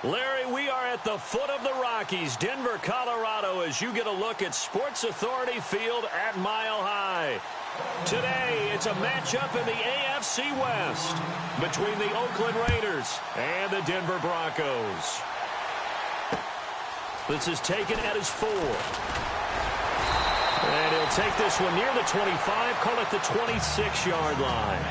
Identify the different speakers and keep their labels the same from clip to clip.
Speaker 1: Larry, we are at the foot of the Rockies, Denver, Colorado, as you get a look at Sports Authority Field at Mile High. Today, it's a matchup in the AFC West between the Oakland Raiders and the Denver Broncos. This is taken at his 4. And he'll take this one near the 25, call it the 26-yard line.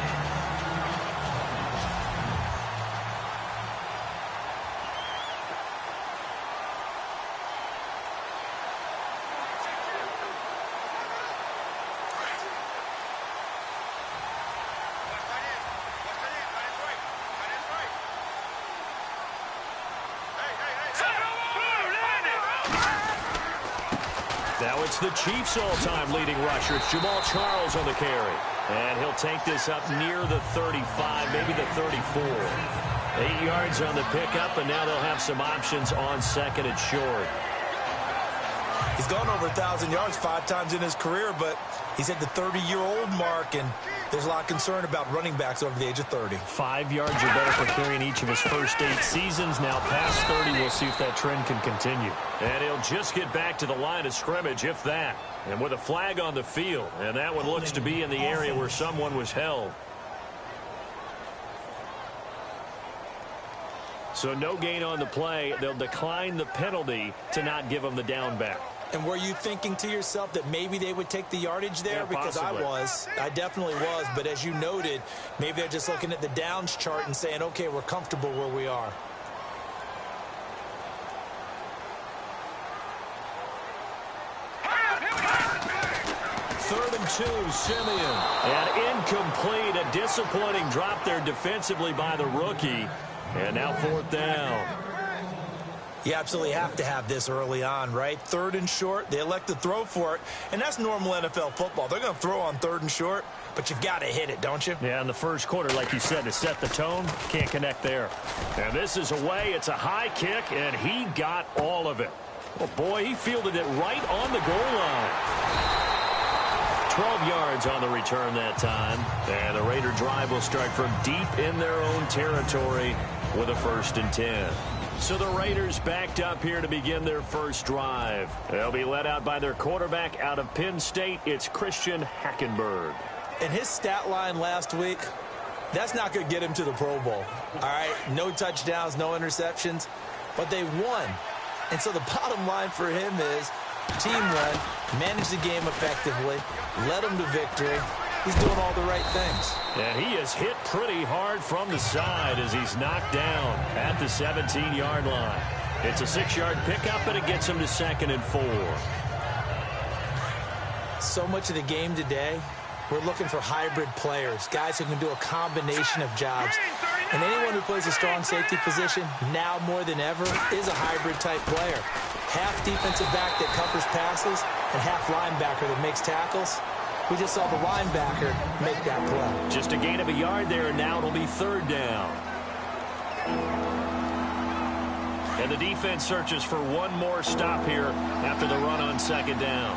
Speaker 1: Now it's the Chiefs' all-time leading rusher. It's Jamal Charles on the carry. And he'll take this up near the 35, maybe the 34. 8 yards on the pickup, and now they'll have some options on second and short.
Speaker 2: He's gone over 1,000 yards 5 times in his career, but he's at the 30-year-old mark, and there's a lot of concern about running backs over the age of 30.
Speaker 1: 5 yards or better per carry in each of his first 8 seasons. Now past 30, we'll see if that trend can continue. And he'll just get back to the line of scrimmage, if that. And with a flag on the field, and that one looks to be in the area where someone was held. So no gain on the play. They'll decline the penalty to not give him the down back.
Speaker 2: And were you thinking to yourself that maybe they would take the yardage there?
Speaker 1: Yeah,
Speaker 2: because
Speaker 1: possibly.
Speaker 2: I definitely was. But as you noted, maybe they're just looking at the downs chart and saying, okay, we're comfortable where we are.
Speaker 1: Third and 2, Simeon. And incomplete, a disappointing drop there defensively by the rookie. And now 4th down.
Speaker 2: You absolutely have to have this early on, right? 3rd and short, they elect to throw for it, and that's normal NFL football. They're going to throw on 3rd and short, but you've got to hit it, don't you?
Speaker 1: Yeah, in the first quarter, like you said, to set the tone, can't connect there. And this is away. It's a high kick, and he got all of it. Well, boy, he fielded it right on the goal line. 12 yards on the return that time. And the Raider drive will start from deep in their own territory with a 1st and 10. So the Raiders backed up here to begin their first drive. They'll be led out by their quarterback out of Penn State. It's Christian Hackenberg.
Speaker 2: And his stat line last week, that's not going to get him to the Pro Bowl. All right, no touchdowns, no interceptions, but they won. And so the bottom line for him is team won, managed the game effectively, led them to victory. He's doing all the right things.
Speaker 1: And he is hit pretty hard from the side as he's knocked down at the 17-yard line. It's a 6-yard pickup, and it gets him to 2nd and 4.
Speaker 2: So much of the game today, we're looking for hybrid players, guys who can do a combination of jobs. And anyone who plays a strong safety position, now more than ever, is a hybrid-type player. Half defensive back that covers passes and half linebacker that makes tackles. We just saw the linebacker make that play.
Speaker 1: Just a gain of a yard there, and now it'll be 3rd down. And the defense searches for one more stop here after the run on 2nd down.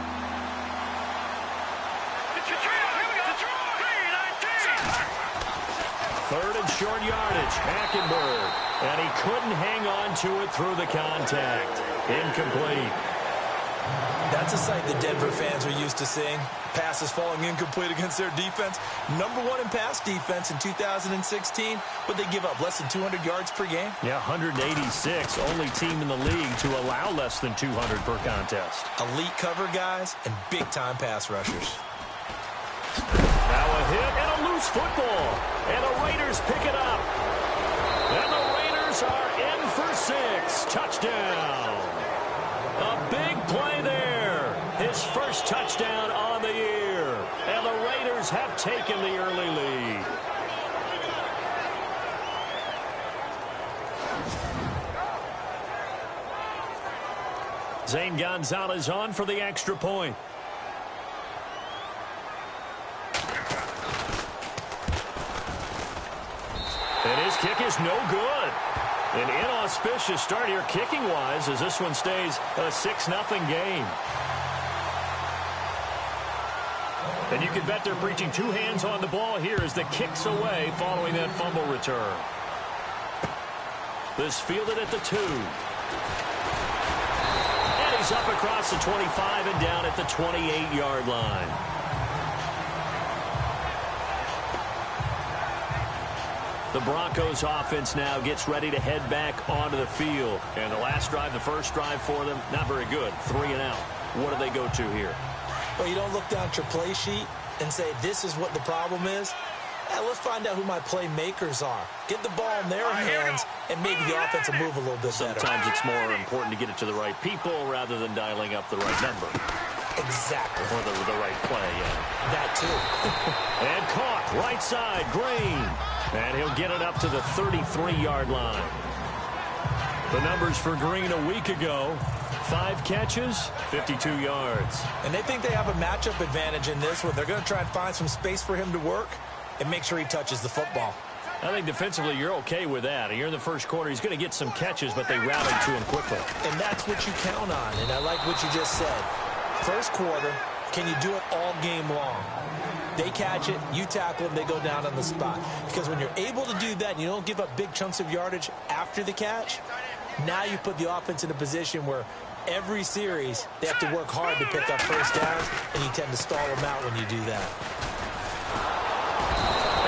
Speaker 1: Third and short yardage, Hackenberg. And he couldn't hang on to it through the contact. Incomplete.
Speaker 2: That's a sight the Denver fans are used to seeing. Passes falling incomplete against their defense. Number 1 in pass defense in 2016. But they give up less than 200 yards per game.
Speaker 1: Yeah, 186. Only team in the league to allow less than 200 per contest.
Speaker 2: Elite cover guys and big-time pass rushers.
Speaker 1: Now a hit and a loose football. And the Raiders pick it up. And the Raiders are in for 6. Touchdown. A big play there. His first touchdown on the year. And the Raiders have taken the early lead. Zane Gonzalez on for the extra point. And his kick is no good. An inauspicious start here kicking-wise as this one stays a 6-0 game. And you can bet they're preaching 2 hands on the ball here as the kick's away following that fumble return. This fielded at the 2. And he's up across the 25 and down at the 28-yard line. The Broncos offense now gets ready to head back onto the field. And the last drive, the first drive for them, not very good. 3 and out. What do they go to here?
Speaker 2: Well, you don't look down at your play sheet and say, this is what the problem is. Let's find out who my playmakers are. Get the ball in their hands, and maybe the offense will move a little bit better.
Speaker 1: Sometimes it's more important to get it to the right people rather than dialing up the right number.
Speaker 2: Exactly.
Speaker 1: Or the right play, yeah.
Speaker 2: That too.
Speaker 1: And caught, right side, Green. And he'll get it up to the 33-yard line. The numbers for Green a week ago: 5 catches, 52 yards.
Speaker 2: And they think they have a matchup advantage in this one. They're going to try and find some space for him to work and make sure he touches the football.
Speaker 1: I think defensively you're okay with that. Here in the first quarter, he's going to get some catches, but they rallied to him quickly.
Speaker 2: And that's what you count on, and I like what you just said. First quarter, can you do it all game long? They catch it, you tackle them, they go down on the spot. Because when you're able to do that and you don't give up big chunks of yardage after the catch, now you put the offense in a position where every series they have to work hard to pick up first downs, and you tend to stall them out when you do that.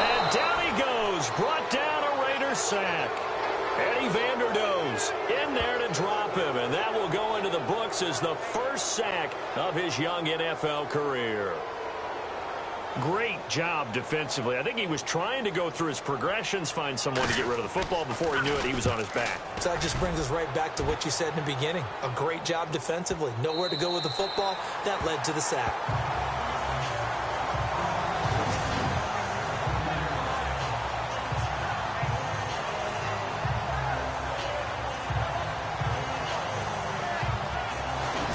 Speaker 1: And down he goes, brought down a Raiders sack. Eddie Vanderdoes in there to drop him, and that will go into the books as the first sack of his young NFL career. Great job defensively. I think he was trying to go through his progressions, find someone to get rid of the football. Before he knew it, he was on his back.
Speaker 2: So that just brings us right back to what you said in the beginning. A great job defensively. Nowhere to go with the football. That led to the sack.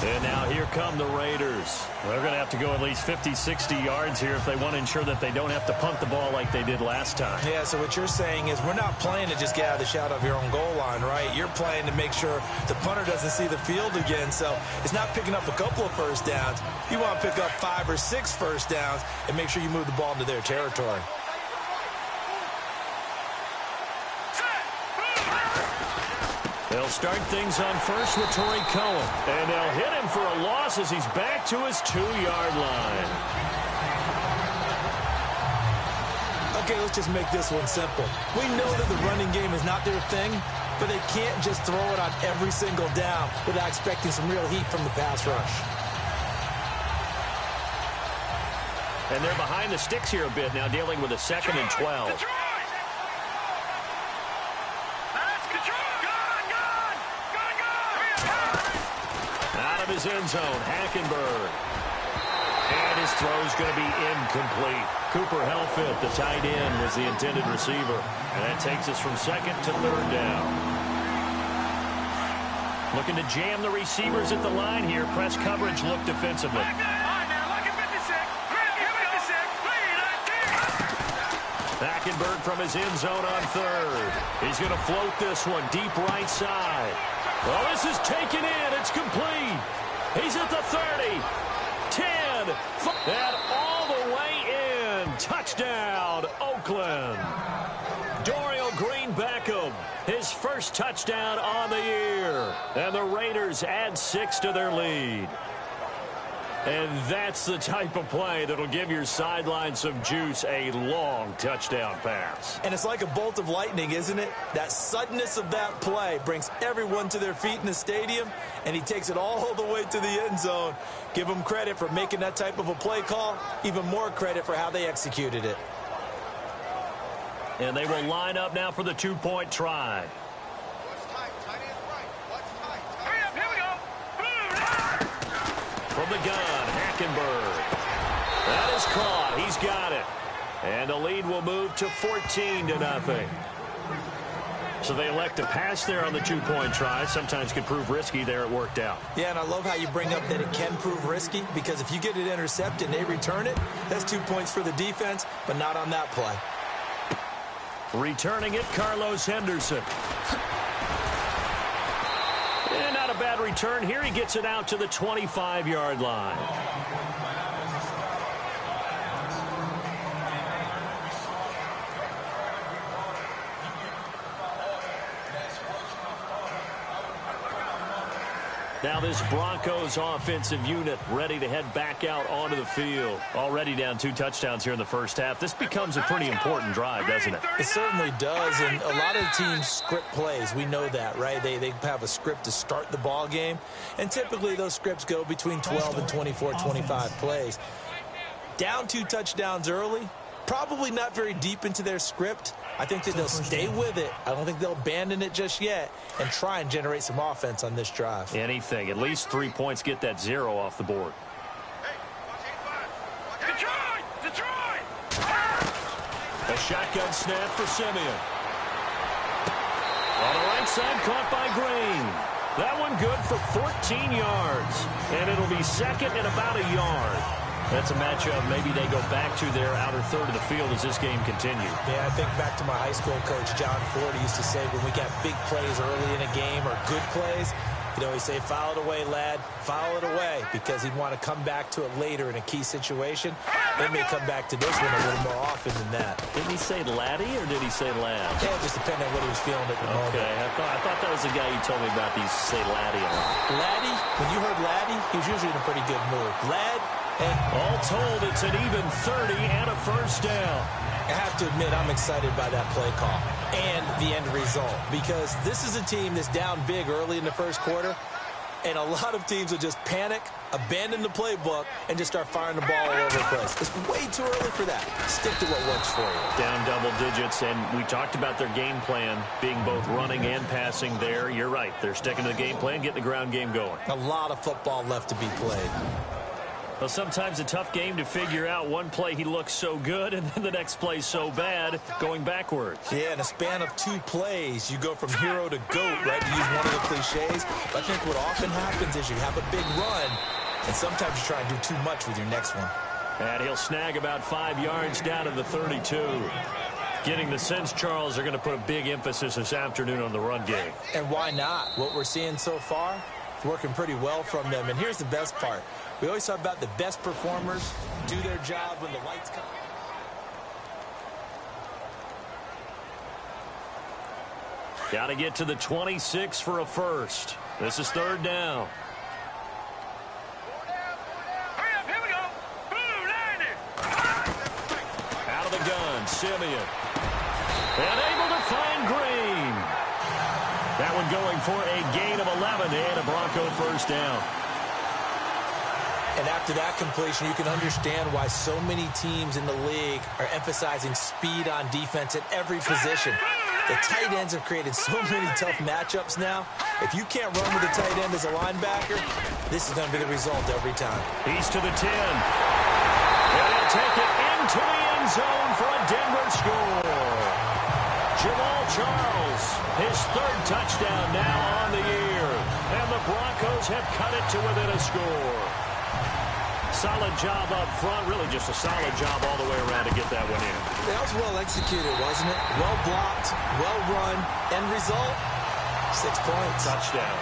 Speaker 1: And now here come the Raiders. They're going to have to go at least 50, 60 yards here if they want to ensure that they don't have to punt the ball like they did last time.
Speaker 2: Yeah, so what you're saying is we're not playing to just get out of the shadow of your own goal line, right? You're playing to make sure the punter doesn't see the field again. So it's not picking up a couple of first downs. You want to pick up 5 or 6 first downs and make sure you move the ball into their territory.
Speaker 1: They'll start things on first with Torrey Cohen. And they'll hit him for a loss as he's back to his 2-yard line.
Speaker 2: Okay, let's just make this one simple. We know that the running game is not their thing, but they can't just throw it on every single down without expecting some real heat from the pass rush.
Speaker 1: And they're behind the sticks here a bit now, dealing with a 2nd and 12. His end zone, Hackenberg. And his throw is going to be incomplete. Cooper Helfit, the tight end, was the intended receiver. And that takes us from 2nd to 3rd down. Looking to jam the receivers at the line here. Press coverage look defensively. Hackenberg from his end zone on 3rd. He's going to float this one deep right side. Well, this is taken in. It's complete. He's at the 30, 10, and all the way in. Touchdown, Oakland. Dorial Green-Beckham, his first touchdown on the year. And the Raiders add 6 to their lead. And that's the type of play that'll give your sideline some juice, a long touchdown pass.
Speaker 2: And it's like a bolt of lightning, isn't it? That suddenness of that play brings everyone to their feet in the stadium, and he takes it all the way to the end zone. Give him credit for making that type of a play call, even more credit for how they executed it.
Speaker 1: And they will line up now for the 2-point try. From the gun, Hackenberg. That is caught. He's got it. And the lead will move to 14-0. So they elect to pass there on the 2-point try. Sometimes can prove risky. There it worked out.
Speaker 2: Yeah, and I love how you bring up that it can prove risky, because if you get it intercepted and they return it, that's 2 points for the defense, but not on that play.
Speaker 1: Returning it, Carlos Henderson. And not a bad return here. He gets it out to the 25-yard line. Now this Broncos offensive unit ready to head back out onto the field. Already down 2 touchdowns here in the first half. This becomes a pretty important drive, doesn't it?
Speaker 2: It certainly does, and a lot of teams script plays. We know that, right? They have a script to start the ball game, and typically those scripts go between 12 and 24, 25 plays. Down 2 touchdowns early, probably not very deep into their script. I think that they'll stay with it. I don't think they'll abandon it just yet and try and generate some offense on this drive.
Speaker 1: Anything. At least 3 points, get that 0 off the board. Detroit! A shotgun snap for Simeon. On the right side, caught by Green. That one good for 14 yards. And it'll be second and about a yard. That's a matchup maybe they go back to their outer third of the field as this game continues.
Speaker 2: Yeah, I think back to my high school coach, John Ford, used to say when we got big plays early in a game or good plays, you know, he'd say, foul it away, lad, foul it away, because he'd want to come back to it later in a key situation. They may come back to this one a little more often than that.
Speaker 1: Didn't he say laddie or did he say lad?
Speaker 2: Yeah, just depending on what he was feeling at the moment.
Speaker 1: Okay, I thought that was the guy you told me about. These say laddie a lot.
Speaker 2: Laddie, when you heard laddie, he was usually in a pretty good mood. Lad, hey.
Speaker 1: All told, it's an even 30 and a first down.
Speaker 2: I have to admit, I'm excited by that play call and the end result, because this is a team that's down big early in the first quarter, and a lot of teams will just panic, abandon the playbook, and just start firing the ball all over the place. It's way too early for that. Stick to what works for you.
Speaker 1: Down double digits, and we talked about their game plan being both running and passing there. You're right. They're sticking to the game plan, getting the ground game going.
Speaker 2: A lot of football left to be played.
Speaker 1: Well, sometimes a tough game to figure out. One play he looks so good, and then the next play so bad, going backwards.
Speaker 2: Yeah, in a span of 2 plays, you go from hero to GOAT, right, to use one of the cliches. But I think what often happens is you have a big run, and sometimes you try and do too much with your next one.
Speaker 1: And he'll snag about 5 yards down to the 32. Getting the sense, Charles, are going to put a big emphasis this afternoon on the run game.
Speaker 2: And why not? What we're seeing so far, it's working pretty well from them. And here's the best part. We always talk about the best performers do their job when the lights come.
Speaker 1: Got to get to the 26 for a first. This is 3rd down.
Speaker 3: Hurry up, here we go. Boom, line it.
Speaker 1: Out of the gun, Simeon. And able to find Green. That one going for a gain of 11 and a Bronco first down.
Speaker 2: And after that completion, you can understand why so many teams in the league are emphasizing speed on defense at every position. The tight ends have created so many tough matchups now. If you can't run with a tight end as a linebacker, this is going to be the result every time.
Speaker 1: He's to the 10. And he'll take it into the end zone for a Denver score. Jamal Charles, his 3rd touchdown now on the year. And the Broncos have cut it to within a score. Solid job up front, really just a solid job all the way around to get that one in.
Speaker 2: That was well executed, wasn't it? Well blocked, well run. End result, 6 points.
Speaker 1: Touchdown.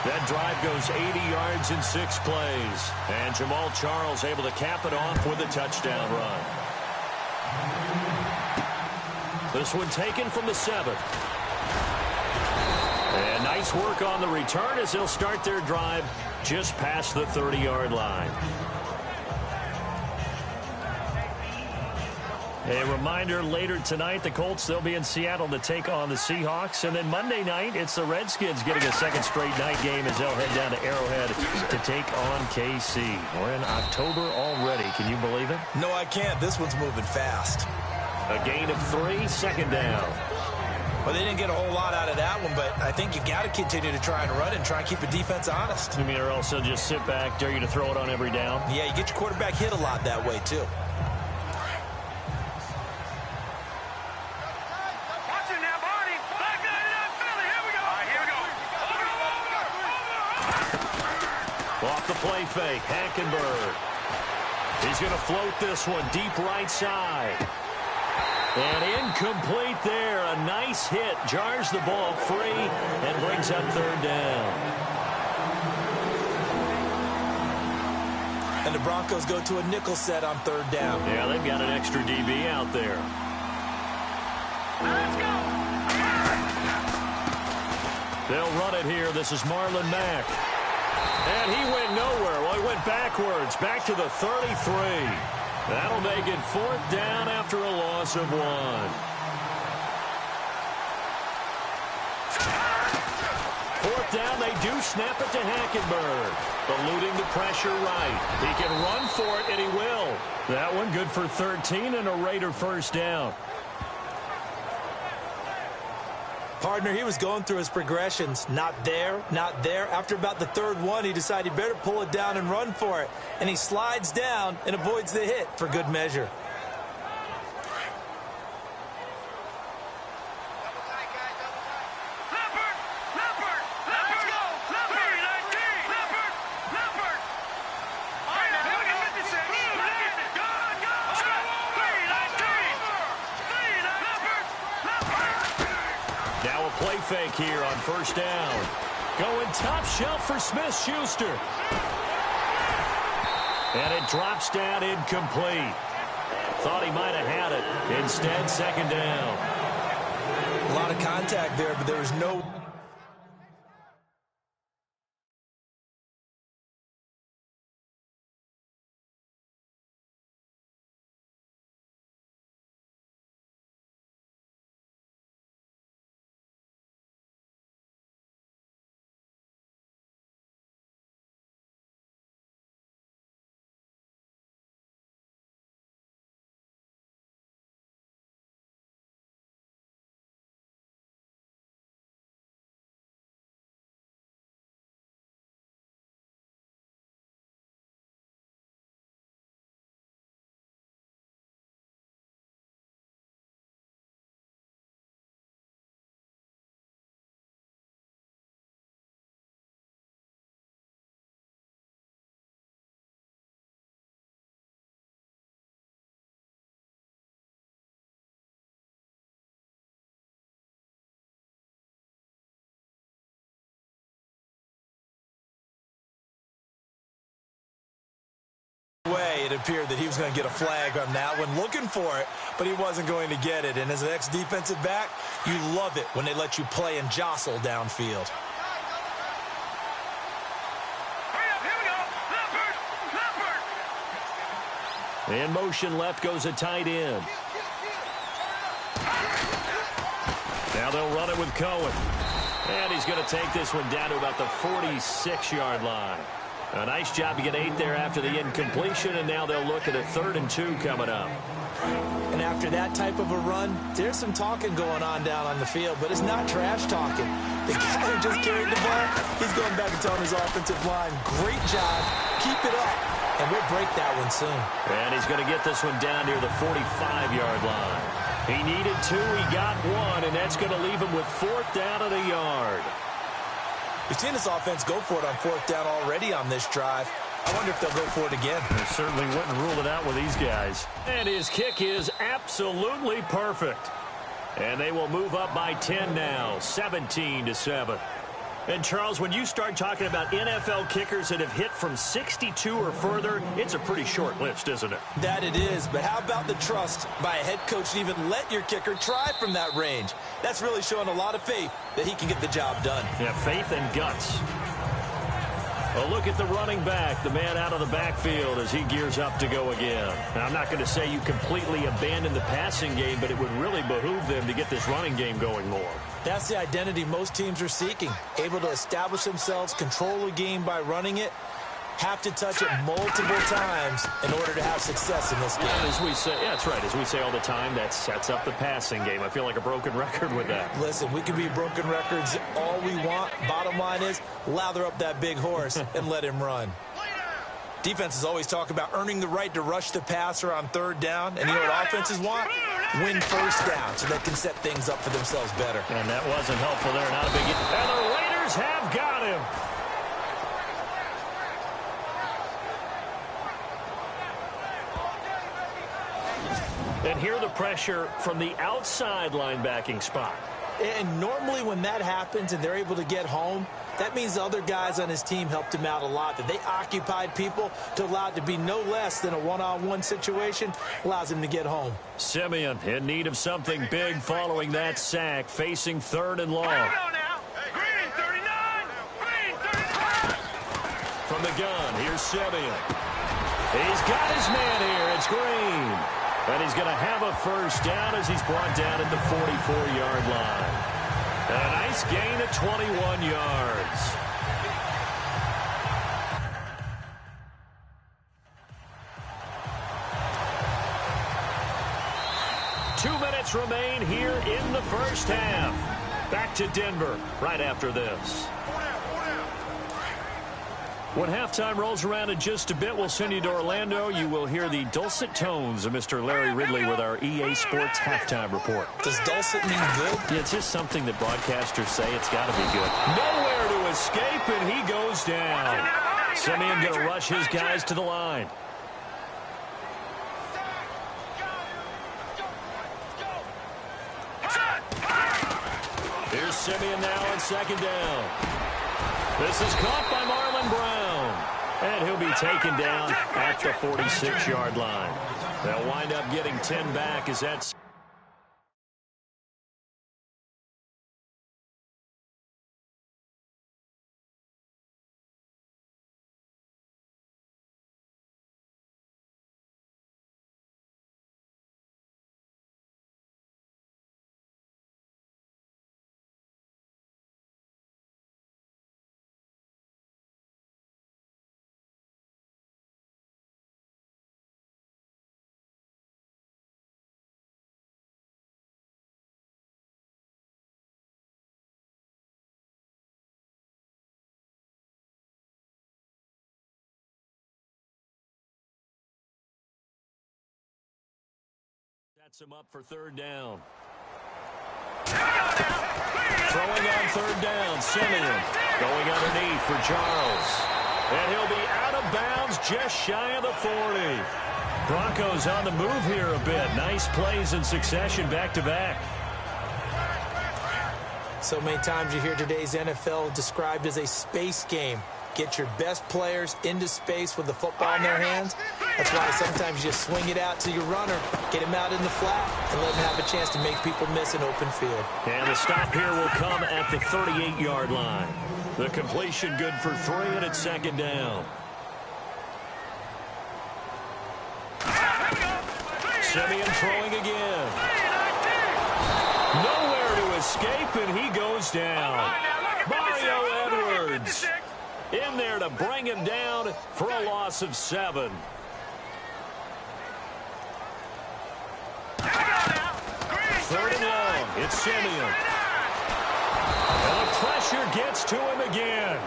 Speaker 1: That drive goes 80 yards in 6 plays. And Jamal Charles able to cap it off with a touchdown run. This one taken from the 7th. And nice work on the return as they'll start their drive just past the 30-yard line. A reminder, later tonight, the Colts, they'll be in Seattle to take on the Seahawks. And then Monday night, it's the Redskins getting a 2nd straight night game as they'll head down to Arrowhead to take on KC. We're in October already. Can you believe it?
Speaker 2: No, I can't. This one's moving fast.
Speaker 1: A gain of 3, 2nd down.
Speaker 2: Well, they didn't get a whole lot out of that one, but I think you got to continue to try and run and try and keep the defense honest.
Speaker 1: You mean, or else they'll just sit back, dare you to throw it on every down?
Speaker 2: Yeah, you get your quarterback hit a lot that way, too.
Speaker 3: Watch it now, Barney. Back line it up, Philly. Here we go. All right, here we go. Over.
Speaker 1: Off the play fake, Hackenberg. He's going to float this one deep right side. And incomplete there. A nice hit. Jars the ball free and brings up 3rd down.
Speaker 2: And the Broncos go to a nickel set on 3rd down.
Speaker 1: Yeah, they've got an extra DB out there.
Speaker 3: Let's go.
Speaker 1: They'll run it here. This is Marlon Mack. And he went nowhere. Well, he went backwards, back to the 33. That'll make it 4th down after a loss of 1. Fourth down, they do snap it to Hackenberg. Eluding the pressure right. He can run for it, and he will. That one good for 13 and a Raider first down.
Speaker 2: Partner, he was going through his progressions. Not there, not there. After about the 3rd one, he decided he better pull it down and run for it. And he slides down and avoids the hit for good measure.
Speaker 1: Play fake here on first down. Going top shelf for Smith-Schuster. And it drops down incomplete. Thought he might have had it. Instead, 2nd down.
Speaker 2: A lot of contact there, but there was no... It appeared that he was going to get a flag on that one, looking for it, but he wasn't going to get it. And as an ex-defensive back, you love it when they let you play and jostle downfield.
Speaker 1: In motion left goes a tight end. Now they'll run it with Cohen. And he's going to take this one down to about the 46-yard line. A nice job to get 8 there after the incompletion, and now they'll look at a 3rd and 2 coming up.
Speaker 2: And after that type of a run, there's some talking going on down on the field, but it's not trash talking. The guy who just carried the ball, he's going back and telling his offensive line, great job, keep it up, and we'll break that one soon. And
Speaker 1: he's going to get this one down near the 45-yard line. He needed 2, he got 1, and that's going to leave him with 4th down and a yard.
Speaker 2: We've seen this offense go for it on 4th down already on this drive. I wonder if they'll go for it again.
Speaker 1: They certainly wouldn't rule it out with these guys. And his kick is absolutely perfect. And they will move up by 10 now, 17-7. And, Charles, when you start talking about NFL kickers that have hit from 62 or further, it's a pretty short list, isn't it?
Speaker 2: That it is, but how about the trust by a head coach to even let your kicker try from that range? That's really showing a lot of faith that he can get the job done.
Speaker 1: Yeah, faith and guts. A look at the running back, the man out of the backfield as he gears up to go again. Now, I'm not going to say you completely abandon the passing game, but it would really behoove them to get this running game going more.
Speaker 2: That's the identity most teams are seeking. Able to establish themselves, control the game by running it, have to touch it multiple times in order to have success in this game.
Speaker 1: As we say, yeah, that's right. As we say all the time, that sets up the passing game. I feel like a broken record with that.
Speaker 2: Listen, we can be broken records all we want. Bottom line is, lather up that big horse and let him run. Defenses always talk about earning the right to rush the passer on 3rd down. And you know what offenses want? Win 1st down so they can set things up for themselves better.
Speaker 1: And that wasn't helpful there. Not a big... And the Raiders have got him. And here the pressure from the outside linebacking spot.
Speaker 2: And normally when that happens and they're able to get home, that means the other guys on his team helped him out a lot. That they occupied people to allow it to be no less than a one-on-one situation, allows him to get home.
Speaker 1: Simeon in need of something big following that sack, facing 3rd and long.
Speaker 3: Green 39.
Speaker 1: the gun. Here's Simeon. He's got his man here. It's Green. And he's going to have a first down as he's brought down at the 44-yard line. A nice gain of 21 yards. Two minutes remain here in the first half. Back to Denver right after this. When halftime rolls around in just a bit, we'll send you to Orlando. You will hear the dulcet tones of Mr. Larry Ridley with our EA Sports halftime report.
Speaker 2: Does dulcet mean good?
Speaker 1: Yeah, it's just something that broadcasters say. It's got to be good. Nowhere to escape, and he goes down. Simeon going to rush his guys to the line. Here's Simeon now on second down. This is caught by Marlon Brown. And he'll be taken down at the 46-yard line. They'll wind up getting 10 back as that's... Sets him up for third down. Throwing on third down, Simeon. Going underneath for Charles. And he'll be out of bounds just shy of the 40. Broncos on the move here a bit. Nice plays in succession back-to-back.
Speaker 2: So many times you hear today's NFL described as a space game. Get your best players into space with the football in their hands. That's why sometimes you just swing it out to your runner, get him out in the flat, and let him have a chance to make people miss an open field.
Speaker 1: And the stop here will come at the 38-yard line. The completion good for 3, and it's second down. Simeon throwing again. Nowhere to escape, and he goes down. Mario Edwards in there to bring him down for a loss of 7. Third and long. It's Simeon. And the pressure gets to him again.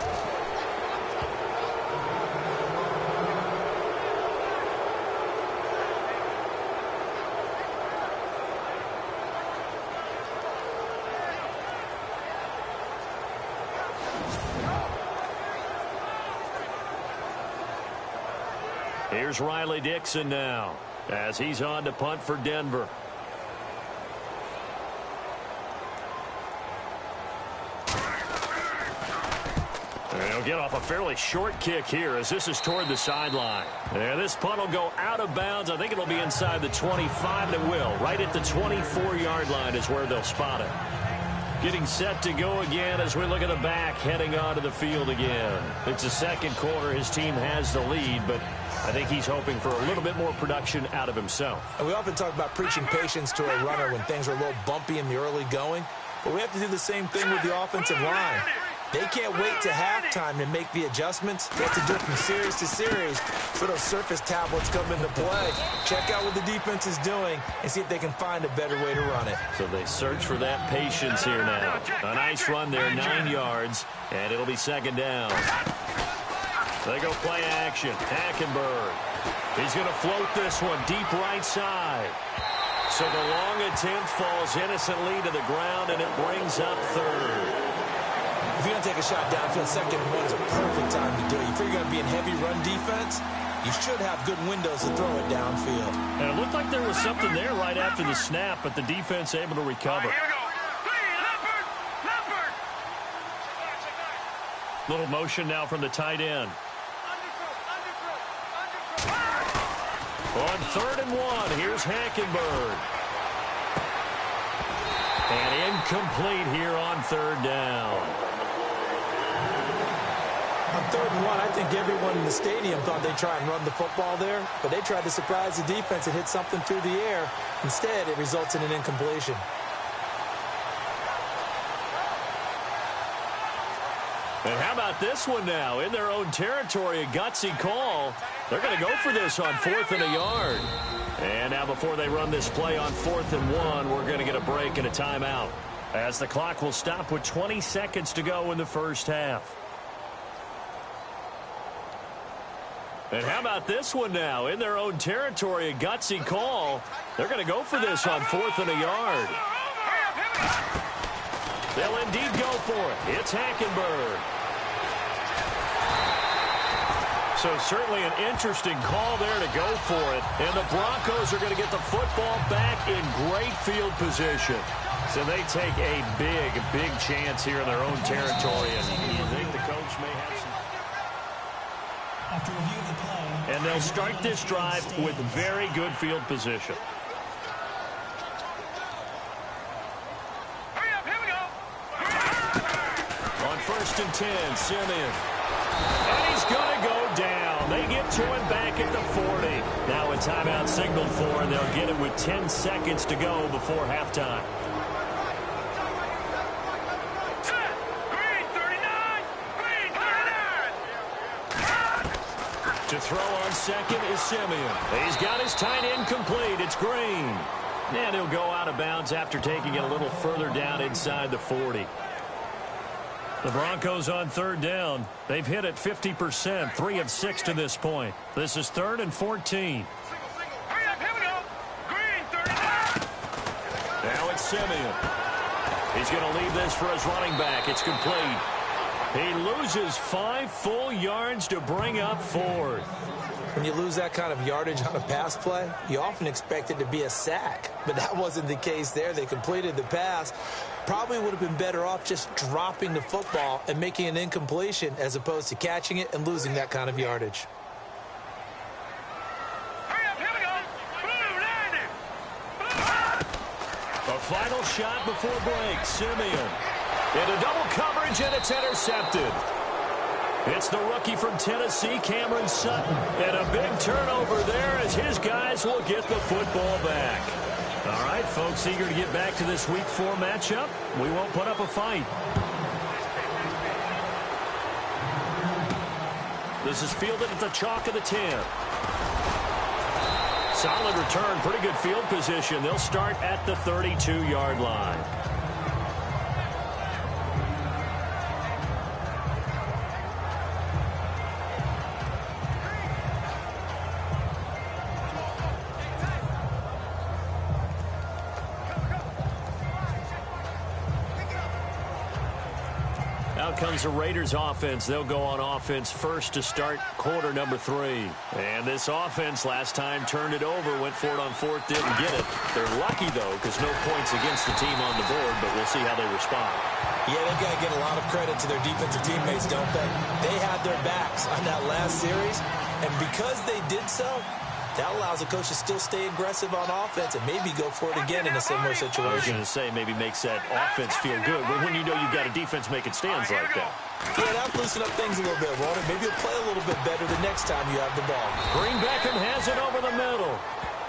Speaker 1: Here's Riley Dixon now as he's on to punt for Denver. And he'll get off a fairly short kick here as this is toward the sideline. And this punt will go out of bounds. I think it'll be inside the 25, and it will. Right at the 24-yard line is where they'll spot it. Getting set to go again as we look at the back, heading onto the field again. It's the second quarter. His team has the lead, but I think he's hoping for a little bit more production out of himself.
Speaker 2: And we often talk about preaching patience to a runner when things are a little bumpy in the early going, but we have to do the same thing with the offensive line. They can't wait to halftime to make the adjustments. They have to do it from series to series so those surface tablets come into play. Check out what the defense is doing and see if they can find a better way to run it.
Speaker 1: So they search for that patience here now. A nice run there, 9 yards, and it'll be second down. They go play action. Hackenberg. He's going to float this one deep right side. So the long attempt falls innocently to the ground, and it brings up third.
Speaker 2: If you're going to take a shot downfield, second and 1 is a perfect time to do it. If you're going to be in heavy run defense, you should have good windows to throw it downfield.
Speaker 1: And it looked like there was something there right after the snap, but the defense able to recover. Little motion now from the tight end. On third and 1, here's Hackenberg. And incomplete here on third down.
Speaker 2: On 3rd and 1, I think everyone in the stadium thought they'd try and run the football there, but they tried to surprise the defense and hit something through the air. Instead, it results in an incompletion.
Speaker 1: And how about this one now? In their own territory, a gutsy call. They're going to go for this on 4th and a yard. And now before they run this play on 4th and 1, we're going to get a break and a timeout, as the clock will stop with 20 seconds to go in the first half. And how about this one now? In their own territory, a gutsy call. They're going to go for this on 4th and a yard. They'll indeed go for it. It's Hackenberg. So certainly an interesting call there to go for it. And the Broncos are going to get the football back in great field position. So they take a big, big chance here in their own territory. And you think the coach may have some...
Speaker 4: After review of the play,
Speaker 1: and they'll start this drive with very good field position.
Speaker 3: Hurry up, here we go.
Speaker 1: On 1st and 10, Simeon. And he's going to go down. They get to him back at the 40. Now a timeout signaled for, and they'll get it with 10 seconds to go before halftime.
Speaker 3: Green 39. Green 39.
Speaker 1: To throw on 2nd is Simeon. He's got his tight end complete. It's Green. And he'll go out of bounds after taking it a little further down inside the 40. The Broncos on 3rd down. They've hit it 50%, 3 of 6 to this point. This is 3rd and 14.
Speaker 3: Hurry up, here we go. Green 39.
Speaker 1: Now it's Simeon. He's going to leave this for his running back. It's complete. He loses 5 full yards to bring up 4th.
Speaker 2: When you lose that kind of yardage on a pass play, you often expect it to be a sack. But that wasn't the case there. They completed the pass. Probably would have been better off just dropping the football and making an incompletion as opposed to catching it and losing that kind of yardage.
Speaker 3: Hurry up, here we go. Blue 90.
Speaker 1: A final shot before break. Simeon. Into double coverage, and it's intercepted. It's the rookie from Tennessee, Cameron Sutton. And a big turnover there as his guys will get the football back. All right, folks, eager to get back to this Week 4 matchup. We won't put up a fight. This is fielded at the chalk of the 10. Solid return, pretty good field position. They'll start at the 32-yard line. Out comes the Raiders offense. They'll go on offense first to start quarter number 3. And this offense last time turned it over, went for it on 4th, didn't get it. They're lucky, though, because no points against the team on the board, but we'll see how they respond.
Speaker 2: Yeah, they've got to get a lot of credit to their defensive teammates, don't they? They had their backs on that last series, and because they did so, that allows the coach to still stay aggressive on offense and maybe go for it again in a similar situation.
Speaker 1: I was going to say maybe makes that offense feel good, but when you know you've got a defense making stands like that.
Speaker 2: Yeah, that'll loosen up things a little bit, won't it? Maybe you'll play a little bit better the next time you have the ball.
Speaker 1: Green Beckham has it over the middle.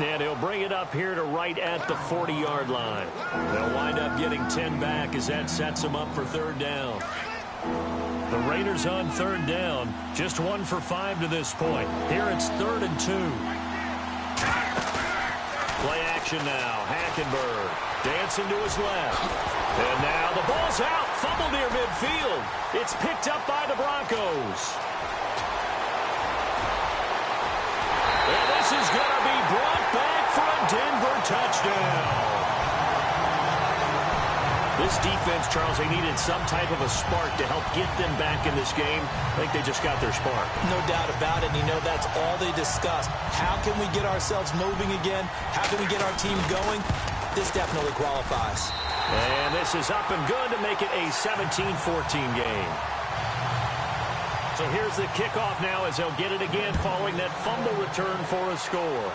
Speaker 1: And he'll bring it up here to right at the 40-yard line. They'll wind up getting 10 back as that sets them up for 3rd down. The Raiders on 3rd down, just 1 for 5 to this point. Here it's 3rd and 2. Play action now. Hackenberg dancing to his left. And now the ball's out. Fumble near midfield. It's picked up by the Broncos. And this is going to be brought back for a Denver touchdown. This defense, Charles, they needed some type of a spark to help get them back in this game. I think they just got their spark.
Speaker 2: No doubt about it. And you know, that's all they discussed. How can we get ourselves moving again? How can we get our team going? This definitely qualifies.
Speaker 1: And this is up and good to make it a 17-14 game. So here's the kickoff now as they'll get it again following that fumble return for a score.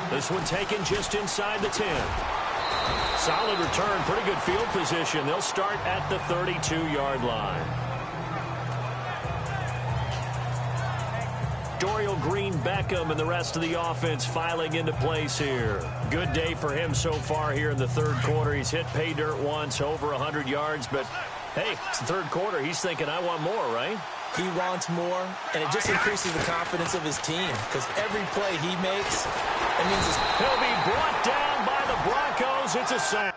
Speaker 1: This one taken just inside the 10. Solid return, pretty good field position. They'll start at the 32-yard line. Dorial Green-Beckham and the rest of the offense filing into place here. Good day for him so far here in the third quarter. He's hit pay dirt once, over 100 yards, but hey, it's the third quarter. He's thinking, I want more, right?
Speaker 2: He wants more, and it just increases the confidence of his team because every play he makes, it means
Speaker 1: he'll be brought down by the Broncos. It's a sack.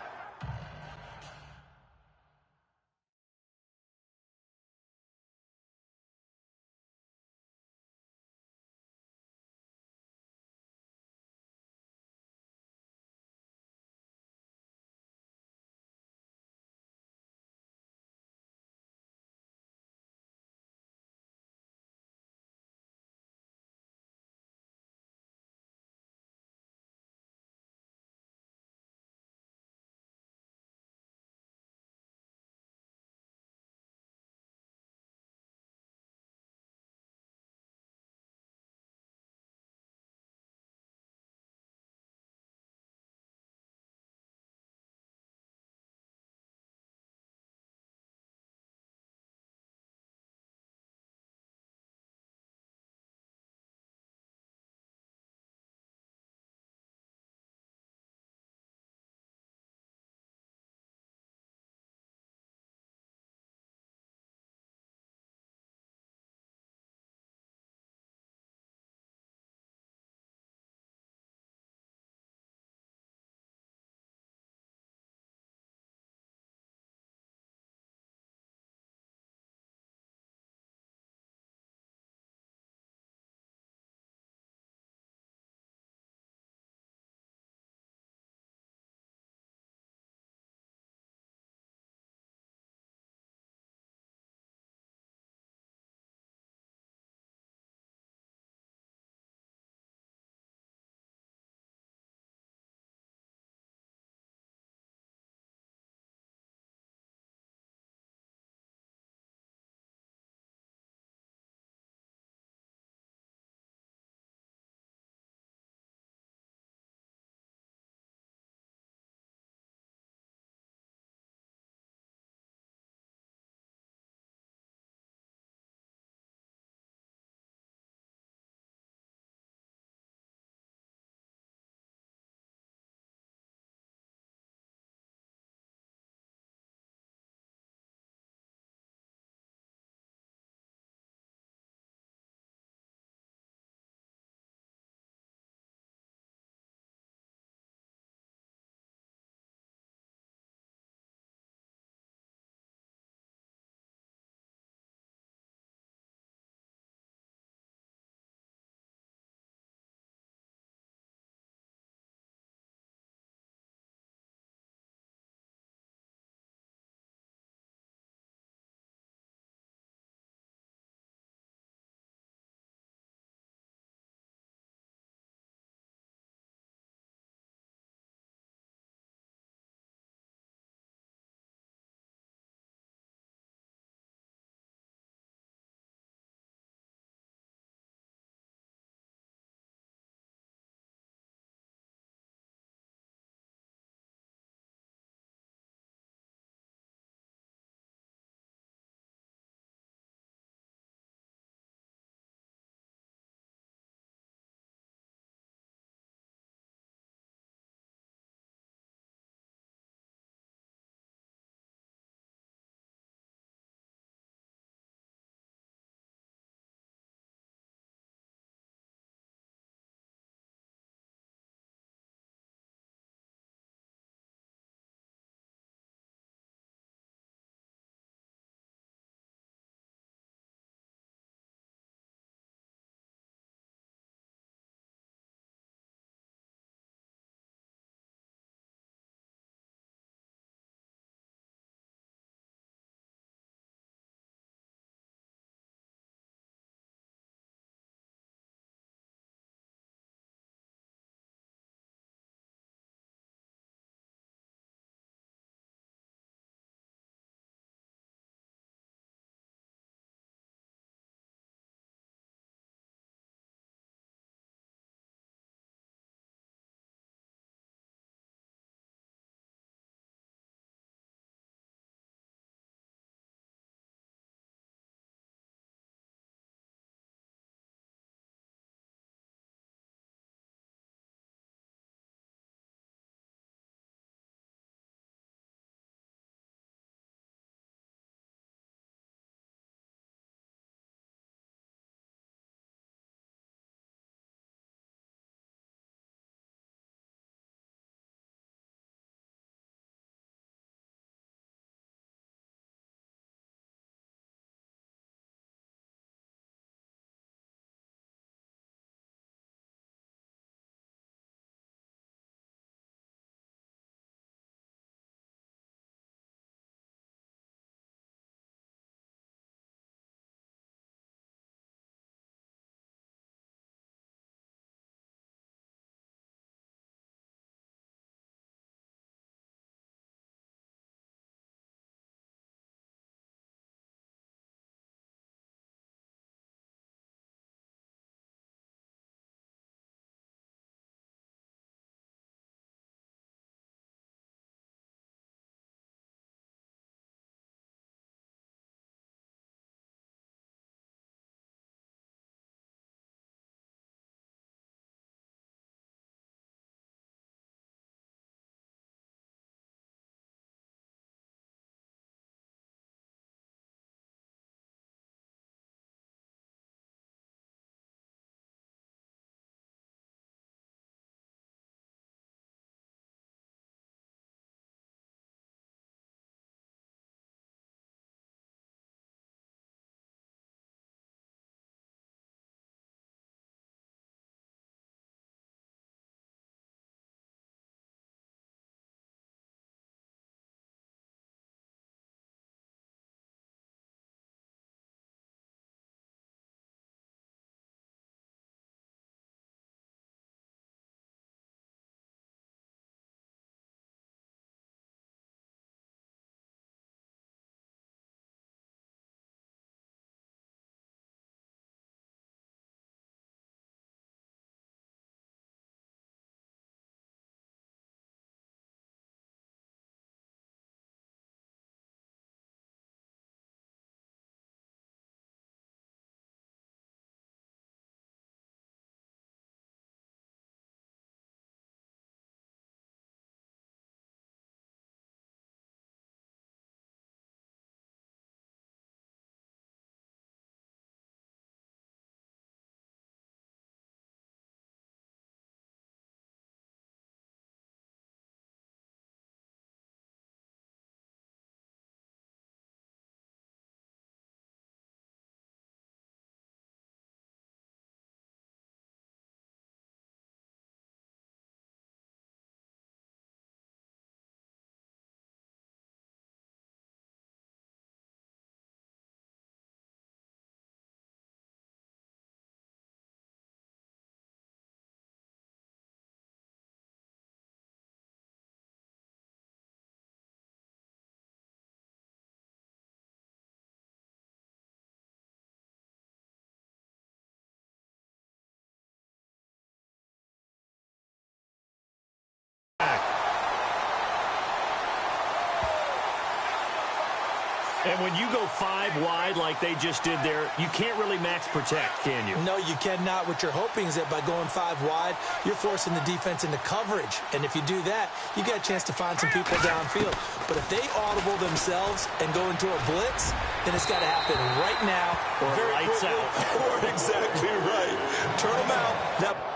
Speaker 1: And when you go 5 wide like they just did there, you can't really max protect, can you?
Speaker 2: No, you cannot. What you're hoping is that by going 5 wide, you're forcing the defense into coverage. And if you do that, you got a chance to find some people downfield. But if they audible themselves and go into a blitz, then it's got to happen right now.
Speaker 1: Or lights out.
Speaker 2: Or exactly right. Turn them out. Now,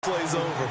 Speaker 2: plays over.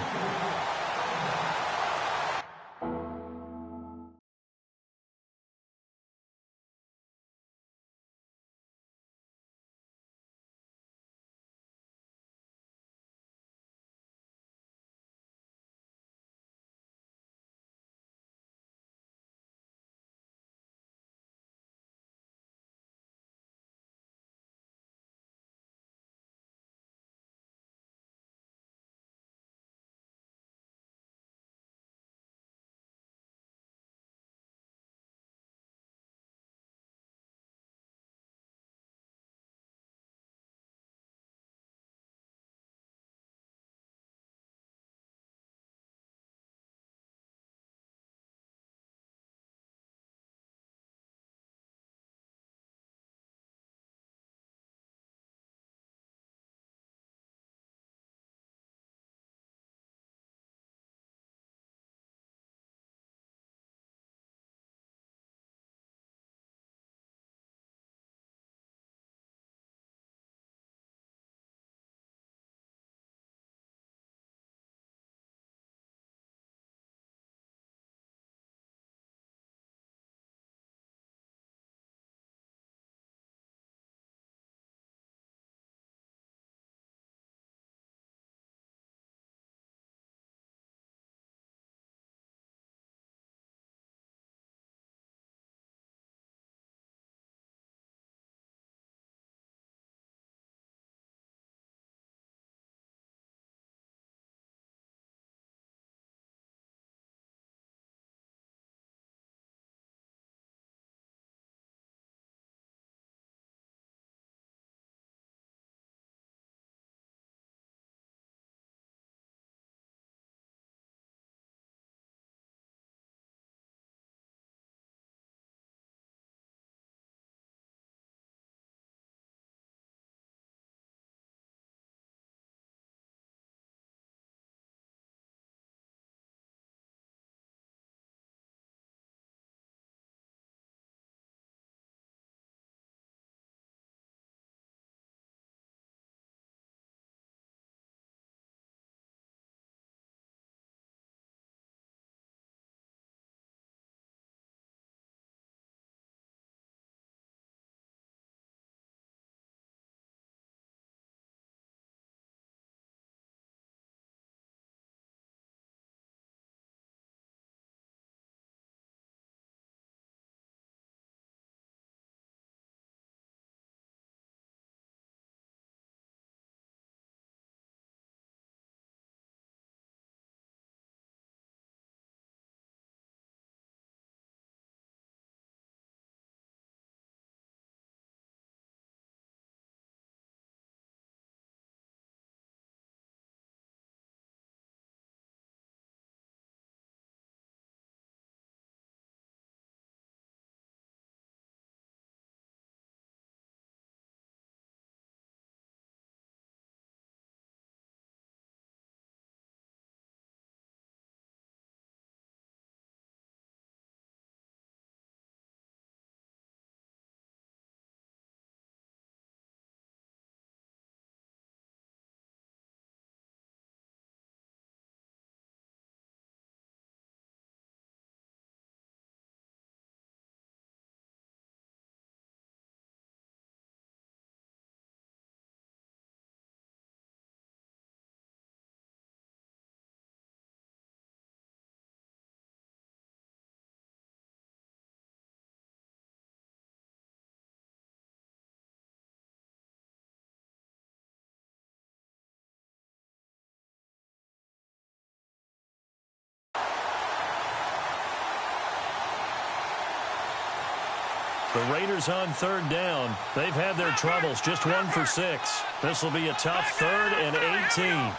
Speaker 1: The Raiders on third down. They've had their troubles, just 1 for 6. This will be a tough 3rd and 18.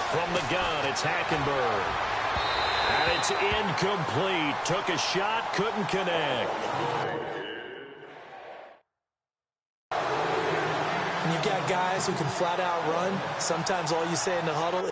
Speaker 1: From the gun, it's Hackenberg. And it's incomplete. Took a shot, couldn't connect.
Speaker 2: And you've got guys who can flat out run. Sometimes all you say in the huddle is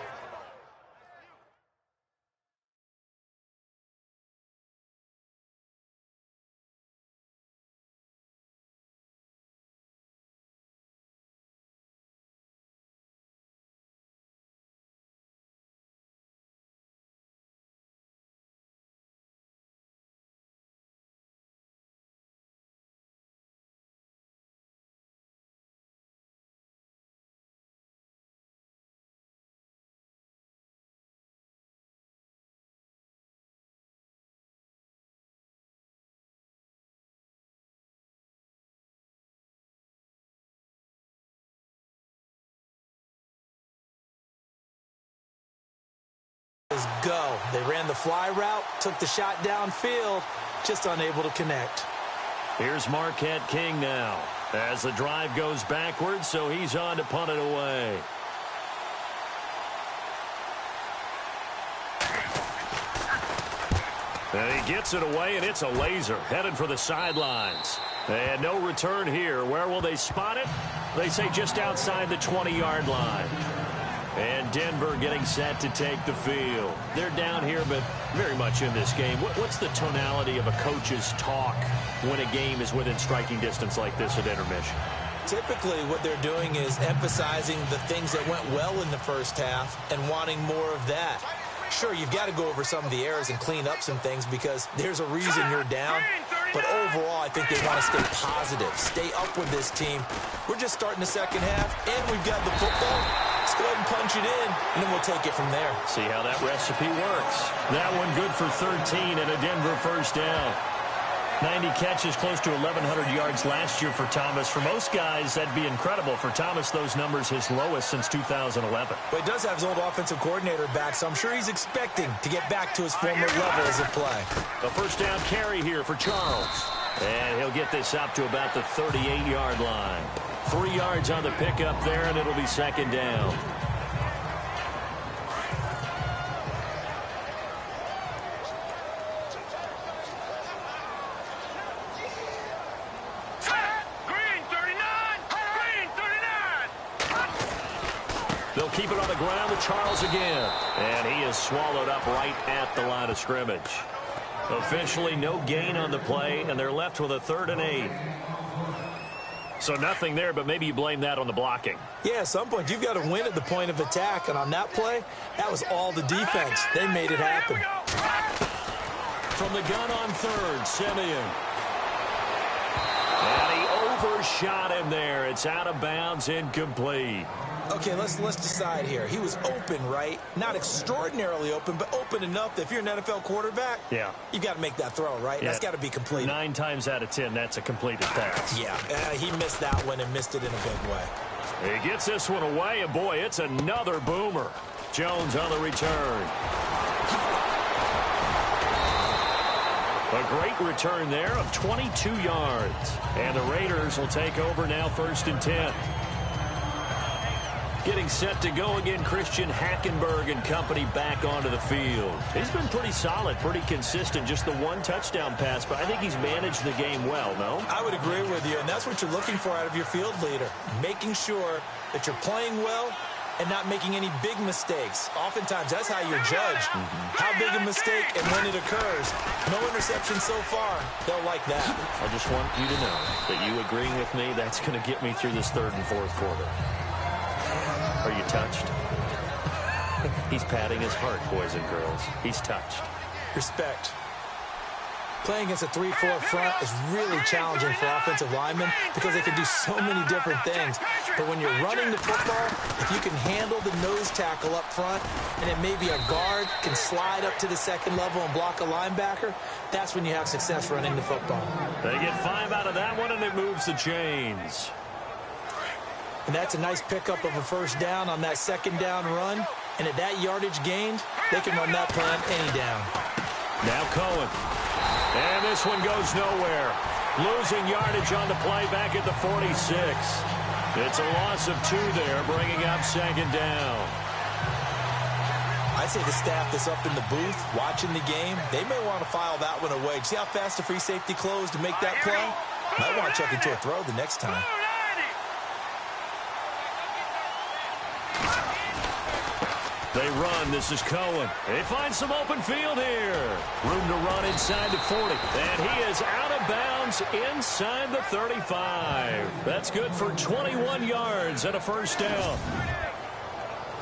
Speaker 2: go. They ran the fly route, took the shot downfield, just unable to connect.
Speaker 1: Here's Marquette King now as the drive goes backwards, so he's on to punt it away. And he gets it away, and it's a laser headed for the sidelines. And no return here. Where will they spot it? They say just outside the 20-yard line. And Denver getting set to take the field. They're down here, but very much in this game. What's the tonality of a coach's talk when a game is within striking distance like this at intermission?
Speaker 2: Typically, what they're doing is emphasizing the things that went well in the first half and wanting more of that. Sure, you've got to go over some of the errors and clean up some things because there's a reason you're down. But overall, I think they want to stay positive, stay up with this team. We're just starting the second half, and we've got the football. Let's go ahead and punch it in, and then we'll take it from there.
Speaker 1: See how that recipe works. That one good for 13 and a Denver first down. 90 catches, close to 1,100 yards last year for Thomas. For most guys, that'd be incredible. For Thomas, those numbers his lowest since 2011.
Speaker 2: But he does have his old offensive coordinator back, so I'm sure he's expecting to get back to his former levels of play.
Speaker 1: A first down carry here for Charles. And he'll get this up to about the 38-yard line. 3 yards on the pickup there, and it'll be second down. They'll keep it on the ground with Charles again. And he is swallowed up right at the line of scrimmage. Officially no gain on the play, and they're left with a 3rd and 8. So nothing there, but maybe you blame that on the blocking.
Speaker 2: Yeah, at some point you've got to win at the point of attack, and on that play, that was all the defense. They made it happen.
Speaker 1: From the gun on 3rd, Simeon. And he overshot him there. It's out of bounds, incomplete.
Speaker 2: Okay, let's decide here. He was open, right? Not extraordinarily open, but open enough that if you're an NFL quarterback,
Speaker 1: yeah,
Speaker 2: you got to make that throw, right? Yeah. That's got to be completed.
Speaker 1: 9 times out of 10, that's a completed pass.
Speaker 2: Yeah, he missed that one and missed it in a big way.
Speaker 1: He gets this one away, and boy, it's another boomer. Jones on the return. A great return there of 22 yards. And the Raiders will take over now 1st and 10. Getting set to go again, Christian Hackenberg and company back onto the field. He's been pretty solid, pretty consistent, just the 1 touchdown pass, but I think he's managed the game well, no?
Speaker 2: I would agree with you, and that's what you're looking for out of your field leader, making sure that you're playing well and not making any big mistakes. Oftentimes, that's how you're judged. How big a mistake and when it occurs. No interception so far. They'll like that.
Speaker 1: I just want you to know that you agreeing with me, that's going to get me through this 3rd and 4th quarter. Are you touched? He's patting his heart, boys and girls. He's touched.
Speaker 2: Respect. Playing against a 3-4 front is really challenging for offensive linemen because they can do so many different things. But when you're running the football, if you can handle the nose tackle up front and then maybe a guard can slide up to the 2nd level and block a linebacker, that's when you have success running the football.
Speaker 1: They get 5 out of that one, and it moves the chains.
Speaker 2: And that's a nice pickup of a first down on that 2nd down run. And at that yardage gained, they can run that play on any down.
Speaker 1: Now Cohen. And this one goes nowhere. Losing yardage on the play back at the 46. It's a loss of 2 there, bringing up second down.
Speaker 2: I'd say the staff that's up in the booth watching the game, they may want to file that one away. See how fast the free safety closed to make that play? Might want to check into a throw the next time.
Speaker 1: They run. This is Cohen. They find some open field here. Room to run inside the 40. And he is out of bounds inside the 35. That's good for 21 yards and a first down.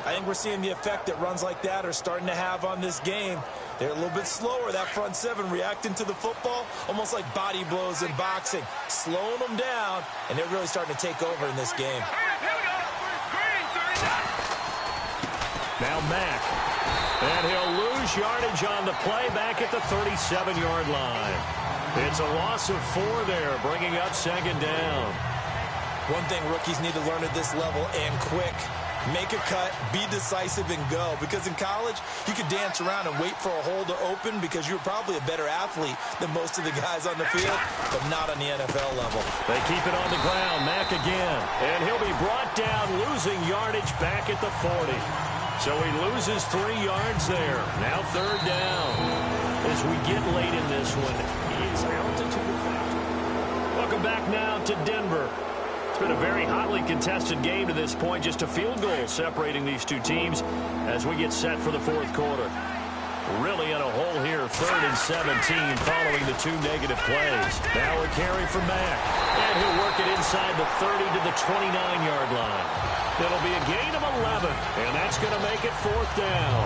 Speaker 2: I think we're seeing the effect that runs like that are starting to have on this game. They're a little bit slower, that front seven, reacting to the football, almost like body blows in boxing, slowing them down, and they're really starting to take over in this game.
Speaker 1: Now Mack. And he'll lose yardage on the play back at the 37-yard line. It's a loss of 4 there, bringing up second down.
Speaker 2: One thing rookies need to learn at this level, and quick. Make a cut, be decisive, and go. Because in college, you could dance around and wait for a hole to open because you're probably a better athlete than most of the guys on the field, but not on the NFL level.
Speaker 1: They keep it on the ground. Mack again. And he'll be brought down, losing yardage back at the 40. So he loses 3 yards there. Now third down. As we get late in this one, is altitude a factor? Welcome back now to Denver. It's been a very hotly contested game to this point. Just a field goal separating these two teams as we get set for the fourth quarter. Really in a hole here, 3rd and 17 following the 2 negative plays. Now a carry for Mack. And he'll work it inside the 30 to the 29-yard line. It'll be a gain of 11, and that's going to make it 4th down.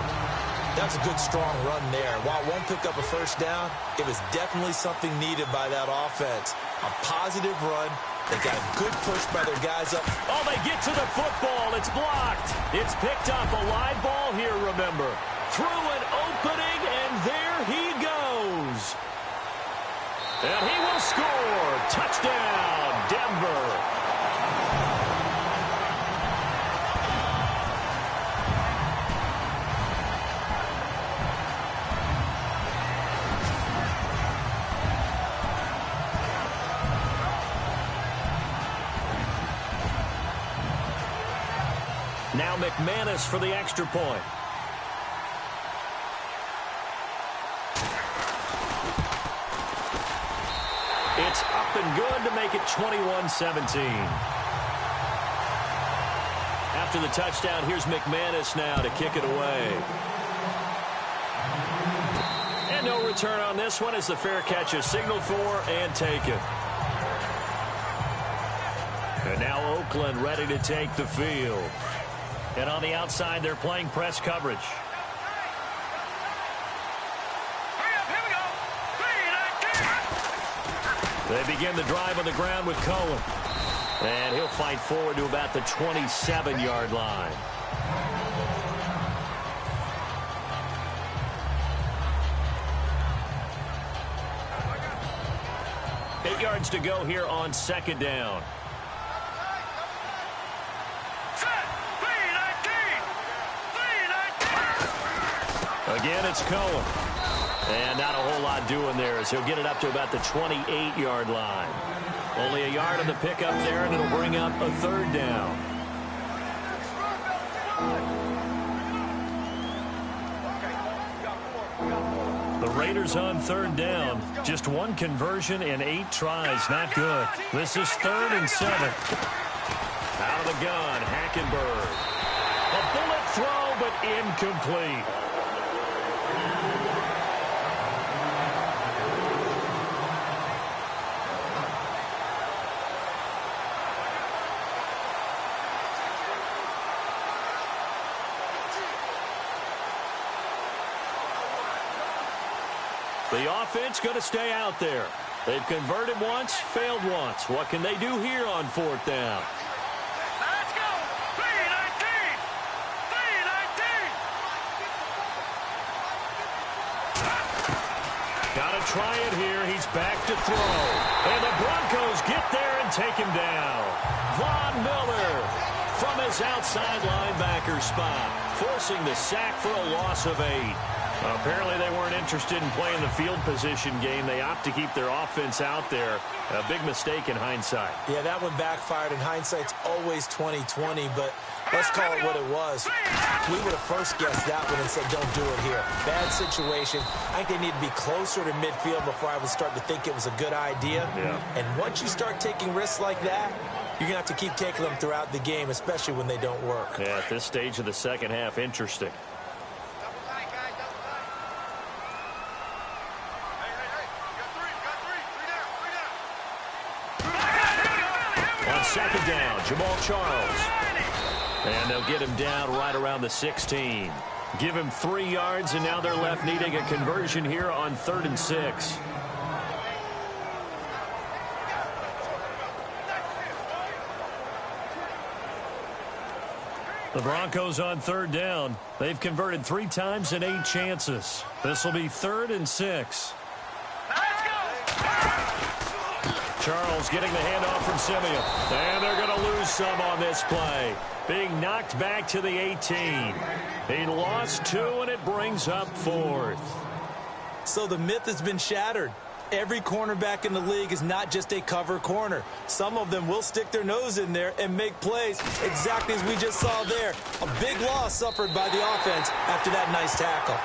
Speaker 2: That's a good, strong run there. While it won't pick up a first down, it was definitely something needed by that offense. A positive run. They got a good push by their guys up.
Speaker 1: Oh, they get to the football. It's blocked. It's picked up. A live ball here, remember. Through an opening, and there he goes. And he will score. Touchdown, Denver. Now McManus for the extra point. It's up and good to make it 21-17. After the touchdown, here's McManus now to kick it away. And no return on this one as the fair catch is signaled for and taken. And now Oakland ready to take the field. And on the outside, they're playing press coverage. They begin the drive on the ground with Cohen. And he'll fight forward to about the 27-yard line. Eight yards to go here on second down. Again, it's Cohen. And not a whole lot doing there as he'll get it up to about the 28-yard line. Only a yard on the pickup there, and it'll bring up a 3rd down. The Raiders on 3rd down. Just 1 conversion in 8 tries. Not good. This is 3rd and 7. Out of the gun, Hackenberg. A bullet throw, but incomplete. The offense going to stay out there. They've converted once, failed once. What can they do here on 4th down?
Speaker 3: Let's go! 3-19! 3-19!
Speaker 1: Got to try it here. He's back to throw. And the Broncos get there and take him down. Von Miller from his outside linebacker spot, forcing the sack for a loss of 8. Apparently they weren't interested in playing the field position game. They opt to keep their offense out there. A big mistake in hindsight.
Speaker 2: Yeah, that one backfired. In hindsight's always 20/20, but let's call it what it was. We would have first guessed that one and said, don't do it here. Bad situation. I think they need to be closer to midfield before I would start to think it was a good idea.
Speaker 1: Yeah.
Speaker 2: And once you start taking risks like that, you're going to have to keep taking them throughout the game, especially when they don't work.
Speaker 1: Yeah, at this stage of the second half, interesting. Second down, Jamal Charles. And they'll get him down right around the 16. Give him 3 yards, and now they're left needing a conversion here on 3rd and 6. The Broncos on 3rd down. They've converted 3 times in 8 chances. This will be 3rd and 6. Charles getting the handoff from Simeon. And they're going to lose some on this play. Being knocked back to the 18. He lost 2, and it brings up 4th.
Speaker 2: So the myth has been shattered. Every cornerback in the league is not just a cover corner. Some of them will stick their nose in there and make plays exactly as we just saw there. A big loss suffered by the offense after that nice tackle.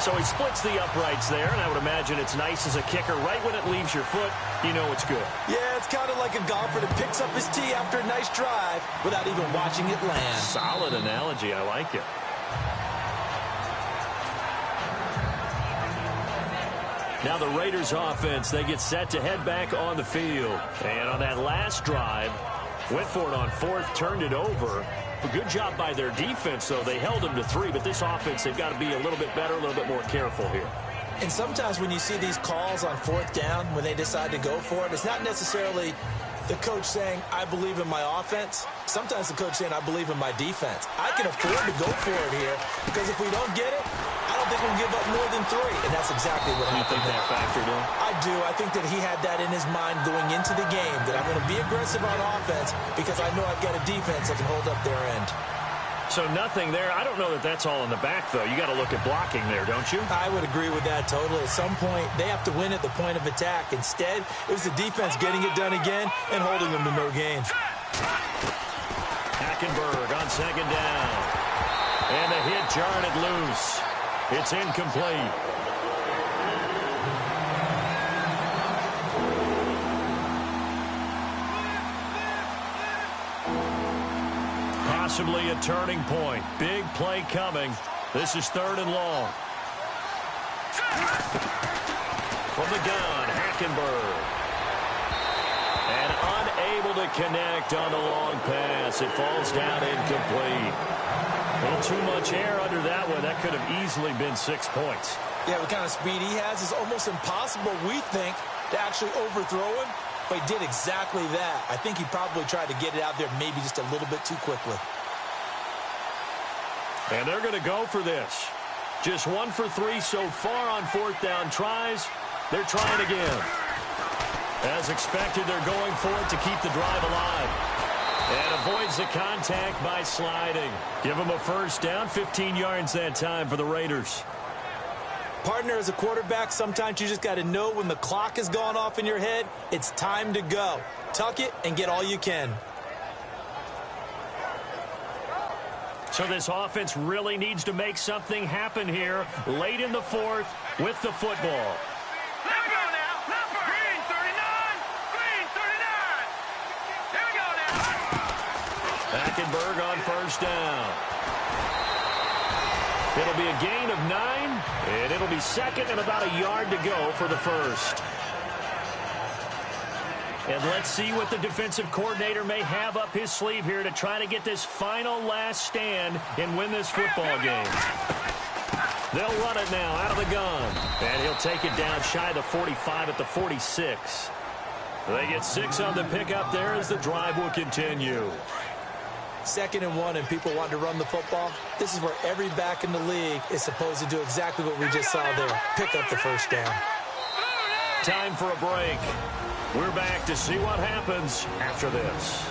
Speaker 1: So he splits the uprights there, and I would imagine it's nice as a kicker. Right when it leaves your foot, you know it's good.
Speaker 2: Yeah, it's kind of like a golfer that picks up his tee after a nice drive without even watching it land.
Speaker 1: Solid analogy. I like it. Now the Raiders offense, they get set to head back on the field. And on that last drive, went for it on 4th, turned it over. A good job by their defense, though. They held them to 3, but this offense, they've got to be a little bit better, a little bit more careful here.
Speaker 2: And sometimes when you see these calls on 4th down, when they decide to go for it, it's not necessarily the coach saying, I believe in my offense. Sometimes the coach saying, I believe in my defense. I can afford to go for it here because if we don't get it, I don't think we'll give up more than 3. And that's exactly what happened.
Speaker 1: You think that factored in?
Speaker 2: I do. I think that he had that in his mind going into the game, that I'm going to be aggressive on offense because I know I've got a defense that can hold up their end.
Speaker 1: So nothing there. I don't know that that's all in the back, though. You got to look at blocking there, don't you?
Speaker 2: I would agree with that totally. At some point, they have to win at the point of attack. Instead, it was the defense getting it done again and holding them to no gains.
Speaker 1: Hackenberg on 2nd down. And the hit jarred it loose. It's incomplete. Possibly a turning point. Big play coming. This is 3rd and long. From the gun, Hackenberg. And unable to connect on the long pass. It falls down incomplete. A little too much air under that one. That could have easily been 6 points.
Speaker 2: Yeah, the kind of speed he has is almost impossible, we think, to actually overthrow him. But he did exactly that. I think he probably tried to get it out there maybe just a little bit too quickly.
Speaker 1: And they're going to go for this. Just 1 for 3 so far on 4th down tries. They're trying again. As expected, they're going for it to keep the drive alive. And avoids the contact by sliding. Give them a 1st down, 15 yards that time for the Raiders.
Speaker 2: Partner, as a quarterback, sometimes you just got to know when the clock has gone off in your head, it's time to go. Tuck it and get all you can.
Speaker 1: So this offense really needs to make something happen here late in the 4th with the football.
Speaker 3: Here we go now. Green 39. Green 39. Here we go now.
Speaker 1: Hackenberg on 1st down. It'll be a gain of 9, and it'll be 2nd and about a yard to go for the 1st. And let's see what the defensive coordinator may have up his sleeve here to try to get this final last stand and win this football game. They'll run it now out of the gun. And he'll take it down shy of the 45 at the 46. They get 6 on the pickup there as the drive will continue.
Speaker 2: 2nd and 1 and people want to run the football. This is where every back in the league is supposed to do exactly what we just saw there. Pick up the 1st down.
Speaker 1: Time for a break. We're back to see what happens after this.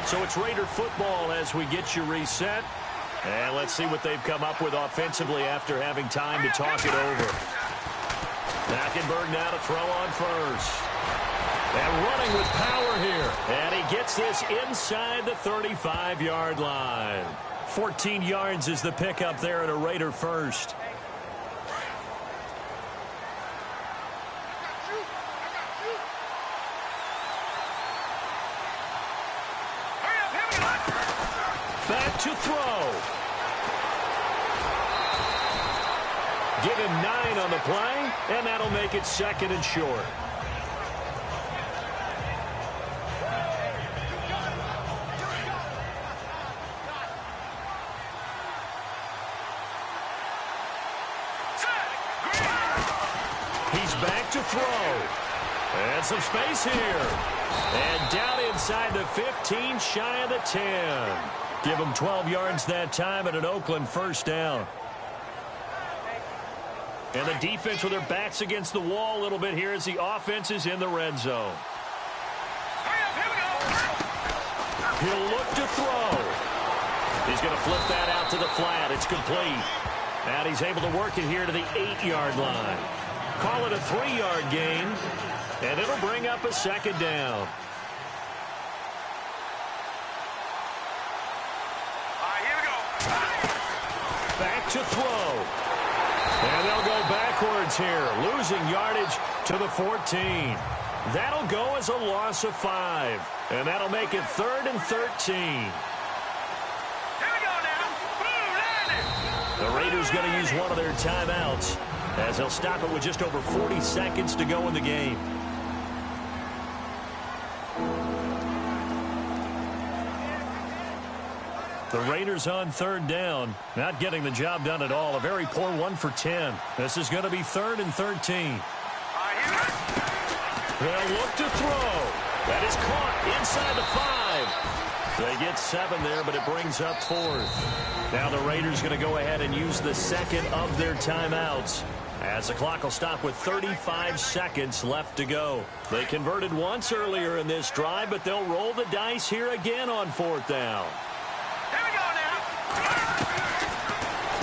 Speaker 1: So it's Raider football as we get you reset. And let's see what they've come up with offensively after having time to talk it over. Hackenberg now to throw on first. And running with power here. And he gets this inside the 35-yard line. 14 yards is the pickup there at a Raider first. Back to throw. Give him 9 on the play, and that'll make it second and short. He's back to throw. And some space here. And down inside the 15, shy of the 10. Give him 12 yards that time at an Oakland first down. And the defense with their backs against the wall a little bit here as the offense is in the red zone. He'll look to throw. He's going to flip that out to the flat. It's complete. And he's able to work it here to the 8-yard line. Call it a 3-yard gain, and it'll bring up a second down.
Speaker 3: Here we go.
Speaker 1: Back to throw. And they'll go backwards here, losing yardage to the 14. That'll go as a loss of 5, and that'll make it 3rd and 13.
Speaker 3: Here we go now. Boom,
Speaker 1: The Raiders going to use one of their timeouts as they'll stop it with just over 40 seconds to go in the game. The Raiders on 3rd down, not getting the job done at all. A very poor 1 for 10. This is going to be 3rd and 13. They'll look to throw. That is caught inside the 5. They get 7 there, but it brings up 4th. Now the Raiders going to go ahead and use the second of their timeouts, as the clock will stop with 35 seconds left to go. They converted once earlier in this drive, but they'll roll the dice here again on 4th down.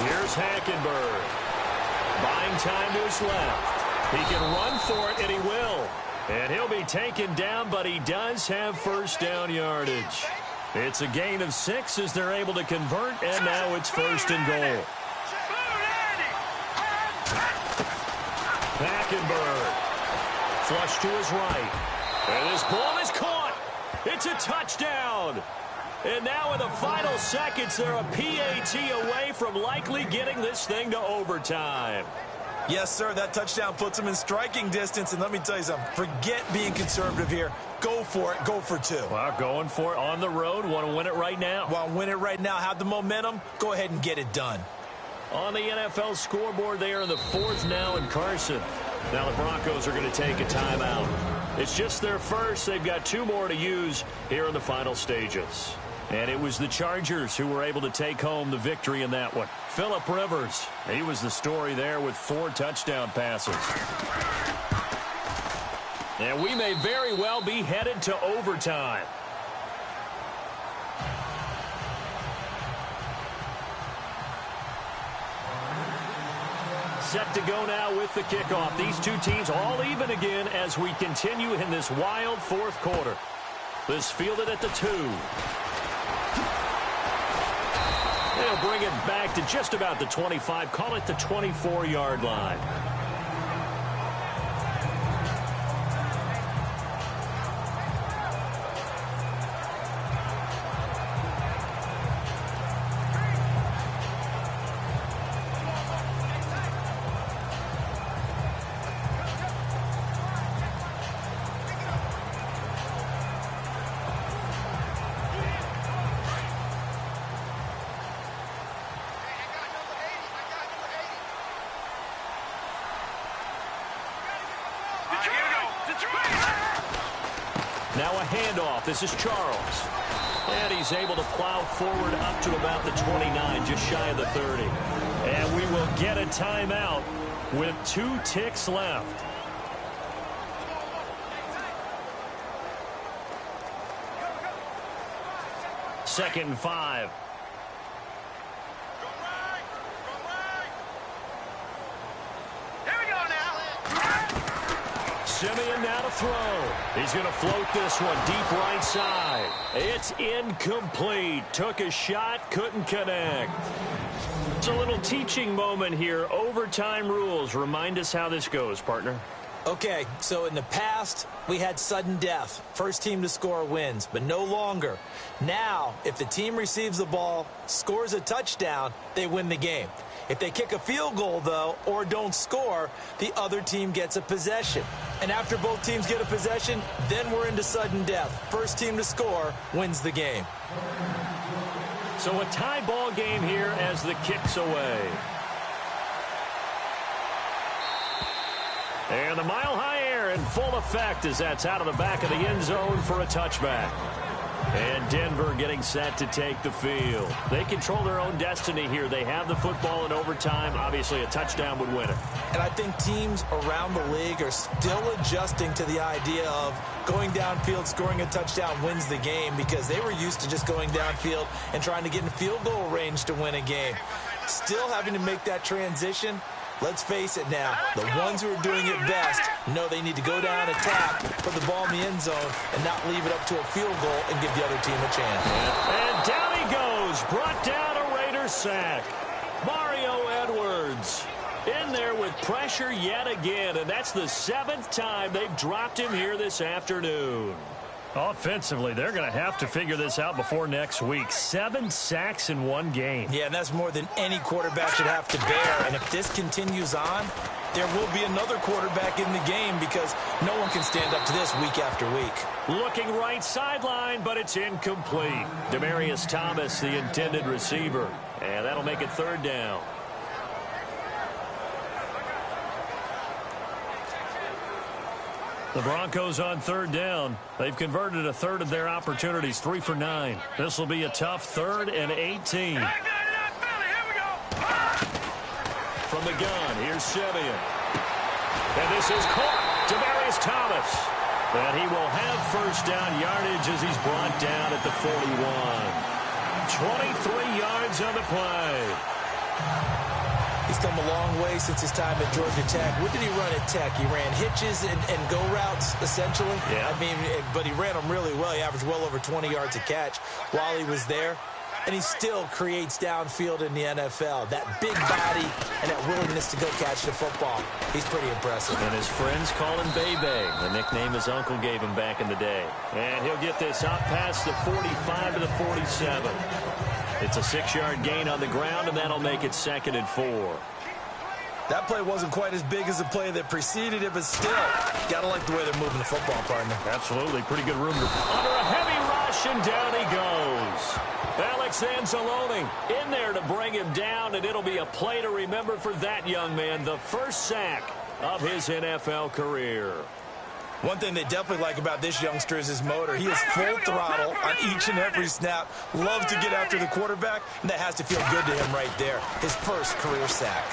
Speaker 1: Here's Hackenberg. Buying time to his left. He can run for it, and he will. And he'll be taken down, but he does have first down yardage. It's a gain of 6 as they're able to convert, and now it's 1st and goal. Hackenberg. Flush to his right. And this ball is caught. It's a touchdown. And now in the final seconds, they're a PAT away from likely getting this thing to overtime.
Speaker 2: Yes, sir, that touchdown puts them in striking distance. And let me tell you something, forget being conservative here. Go for it. Go for 2.
Speaker 1: Well, going for it on the road. Want to win it right now?
Speaker 2: Want to win it right now. Have the momentum. Go ahead and get it done.
Speaker 1: On the NFL scoreboard, they are in the 4th now in Carson. Now the Broncos are going to take a timeout. It's just their first. They've got 2 more to use here in the final stages. And it was the Chargers who were able to take home the victory in that one. Phillip Rivers, he was the story there with 4 touchdown passes. And we may very well be headed to overtime. Set to go now with the kickoff. These 2 teams all even again as we continue in this wild 4th quarter. This fielded at the 2. They'll bring it back to just about the 25. Call it the 24-yard line. Now a handoff. This is Charles. And he's able to plow forward up to about the 29, just shy of the 30. And we will get a timeout with 2 ticks left. 2nd and 5.
Speaker 3: Here we go now.
Speaker 1: Simeon now to throw. He's going to float this one deep right side. It's incomplete. Took a shot, couldn't connect. It's a little teaching moment here. Overtime rules. Remind us how this goes, partner.
Speaker 2: Okay, so in the past, we had sudden death. First team to score wins, but no longer. Now, if the team receives the ball, scores a touchdown, they win the game. If they kick a field goal, though, or don't score, the other team gets a possession. And after both teams get a possession, then we're into sudden death. First team to score wins the game.
Speaker 1: So a tie ball game here as the kick's away. And the mile-high air in full effect as that's out of the back of the end zone for a touchback. And Denver getting set to take the field. They control their own destiny here. They have the football in overtime. Obviously, a touchdown would win it.
Speaker 2: And I think teams around the league are still adjusting to the idea of going downfield, scoring a touchdown wins the game, because they were used to just going downfield and trying to get in field goal range to win a game. Still having to make that transition. Let's face it now, the ones who are doing it best know they need to go down, attack, put the ball in the end zone, and not leave it up to a field goal and give the other team a chance.
Speaker 1: And down he goes, brought down a Raiders sack. Mario Edwards in there with pressure yet again, and that's the 7th time they've dropped him here this afternoon. Offensively, they're going to have to figure this out before next week. 7 sacks in one game.
Speaker 2: Yeah, and that's more than any quarterback should have to bear. And if this continues on, there will be another quarterback in the game, because no one can stand up to this week after week.
Speaker 1: Looking right sideline, but it's incomplete. Demaryius Thomas, the intended receiver. And that'll make it 3rd down. The Broncos on 3rd down. They've converted a third of their opportunities, 3 for 9. This will be a tough 3rd and 18. From the gun, here's Simeon. And this is caught. Demaryius Thomas. And he will have first down yardage as he's brought down at the 41. 23 yards on the play.
Speaker 2: He's come a long way since his time at Georgia Tech. What did he run at Tech? He ran hitches and go routes, essentially.
Speaker 1: Yeah.
Speaker 2: I mean, but he ran them really well. He averaged well over 20 yards a catch while he was there. And he still creates downfield in the NFL. That big body and that willingness to go catch the football. He's pretty impressive.
Speaker 1: And his friends call him Bebe, the nickname his uncle gave him back in the day. And he'll get this up past the 45 to the 47. It's a 6-yard gain on the ground, and that'll make it 2nd and 4.
Speaker 2: That play wasn't quite as big as the play that preceded it, but still, gotta like the way they're moving the football, partner.
Speaker 1: Absolutely. Pretty good room. Under a heavy rush, and down he goes. Alex Anzalone in there to bring him down, and it'll be a play to remember for that young man. The first sack of his NFL career.
Speaker 2: One thing they definitely like about this youngster is his motor. He is full throttle on each and every snap. Loves to get after the quarterback, and that has to feel good to him right there. His first career sack.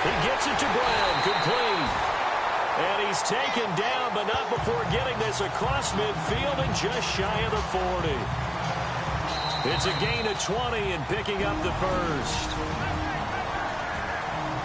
Speaker 1: He gets it to Brown, complete. And he's taken down, but not before getting this across midfield and just shy of the 40. It's a gain of 20 and picking up the first.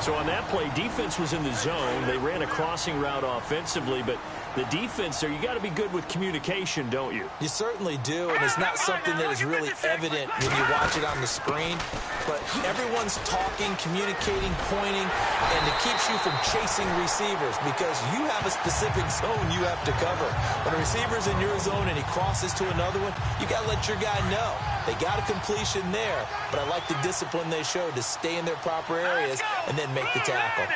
Speaker 1: So on that play, defense was in the zone. They ran a crossing route offensively, but the defense there, you got to be good with communication, don't you?
Speaker 2: You certainly do, and it's not something that is really evident when you watch it on the screen. But everyone's talking, communicating, pointing, and it keeps you from chasing receivers because you have a specific zone you have to cover. When a receiver's in your zone and he crosses to another one, you got to let your guy know. They got a completion there, but I like the discipline they showed to stay in their proper areas and then make the tackle.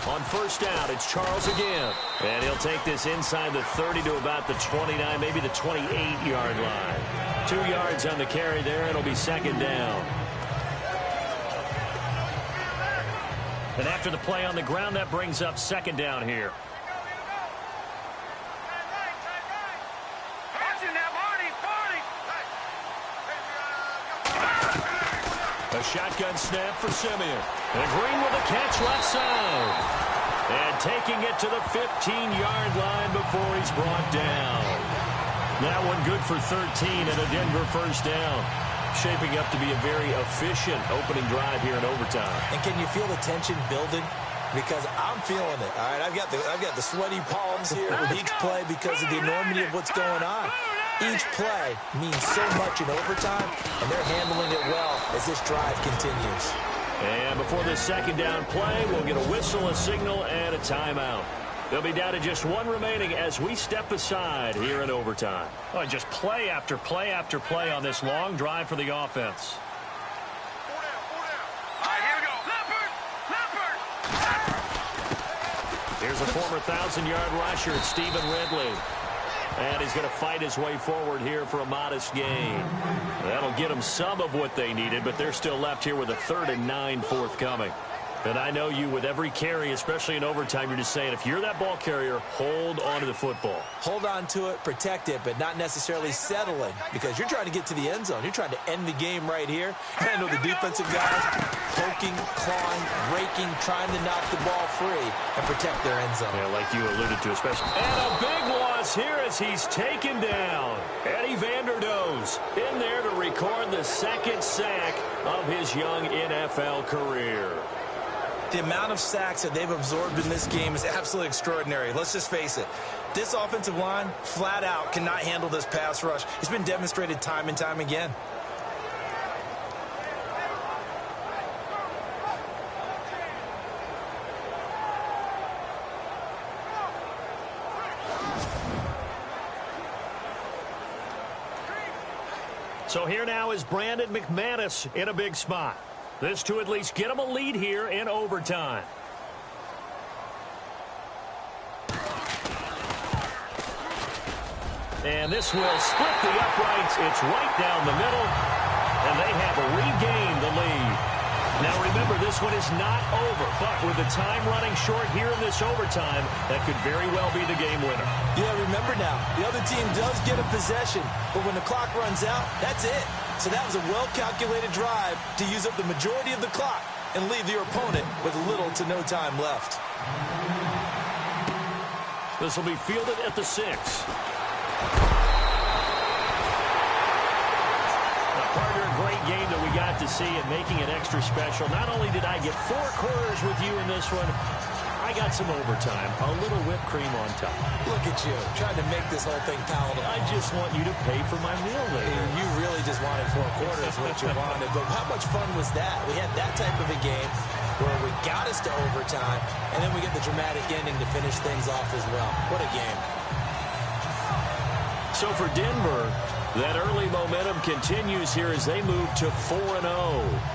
Speaker 1: On first down, it's Charles again. And he'll take this inside the 30 to about the 29, maybe the 28-yard line. 2 yards on the carry there. It'll be 2nd down. And after the play on the ground, that brings up 2nd down here. A shotgun snap for Simeon. And Green with a catch left side. And taking it to the 15-yard line before he's brought down. That one good for 13 and a Denver first down. Shaping up to be a very efficient opening drive here in overtime.
Speaker 2: And can you feel the tension building? Because I'm feeling it. All right, I've got the sweaty palms here with each play because of the enormity of what's going on. Each play means so much in overtime, and they're handling it well as this drive continues.
Speaker 1: And before this second down play, we'll get a whistle, a signal, and a timeout. They'll be down to just one remaining as we step aside here in overtime.
Speaker 5: Well, just play after play after play on this long drive for the offense.
Speaker 1: Here's a former 1,000-yard rusher, Stephen Ridley. And he's going to fight his way forward here for a modest gain. That'll get them some of what they needed, but they're still left here with a 3rd and 9 forthcoming. And I know you, with every carry, especially in overtime, you're just saying, if you're that ball carrier, hold on to the football.
Speaker 2: Hold on to it, protect it, but not necessarily settling, because you're trying to get to the end zone. You're trying to end the game right here. I know the defensive guys poking, clawing, raking, trying to knock the ball free and protect their end zone.
Speaker 1: Yeah, like you alluded to, especially. And a big loss here as he's taken down. Eddie Vanderdoes in there to record the 2nd sack of his young NFL career.
Speaker 2: The amount of sacks that they've absorbed in this game is absolutely extraordinary. Let's just face it. This offensive line, flat out, cannot handle this pass rush. It's been demonstrated time and time again.
Speaker 1: So here now is Brandon McManus in a big spot. This to at least get him a lead here in overtime. And this will split the uprights. It's right down the middle, and they have regained the lead. Now remember, this one is not over, but with the time running short here in this overtime, that could very well be the game winner.
Speaker 2: Yeah, remember now, the other team does get a possession, but when the clock runs out, that's it. So that was a well-calculated drive to use up the majority of the clock and leave your opponent with little to no time left.
Speaker 1: This will be fielded at the 6. Partner, a great game that we got to see and making it extra special. Not only did I get 4 quarters with you in this one, I got some overtime, a little whipped cream on top.
Speaker 2: Look at you, trying to make this whole thing palatable.
Speaker 1: I just want you to pay for my meal later.
Speaker 2: You really just wanted 4 quarters, what you wanted. But how much fun was that? We had that type of a game where we got us to overtime, and then we get the dramatic ending to finish things off as well. What a game.
Speaker 1: So for Denver, that early momentum continues here as they move to 4-0.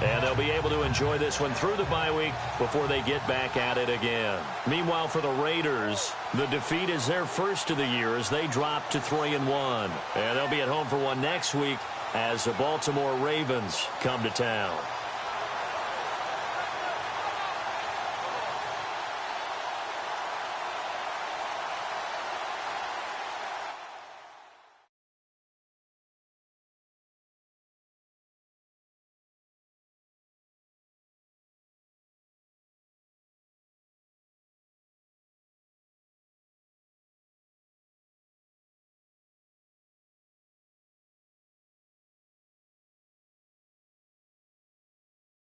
Speaker 1: And they'll be able to enjoy this one through the bye week before they get back at it again. Meanwhile, for the Raiders, the defeat is their first of the year as they drop to 3-1. And they'll be at home for one next week as the Baltimore Ravens come to town.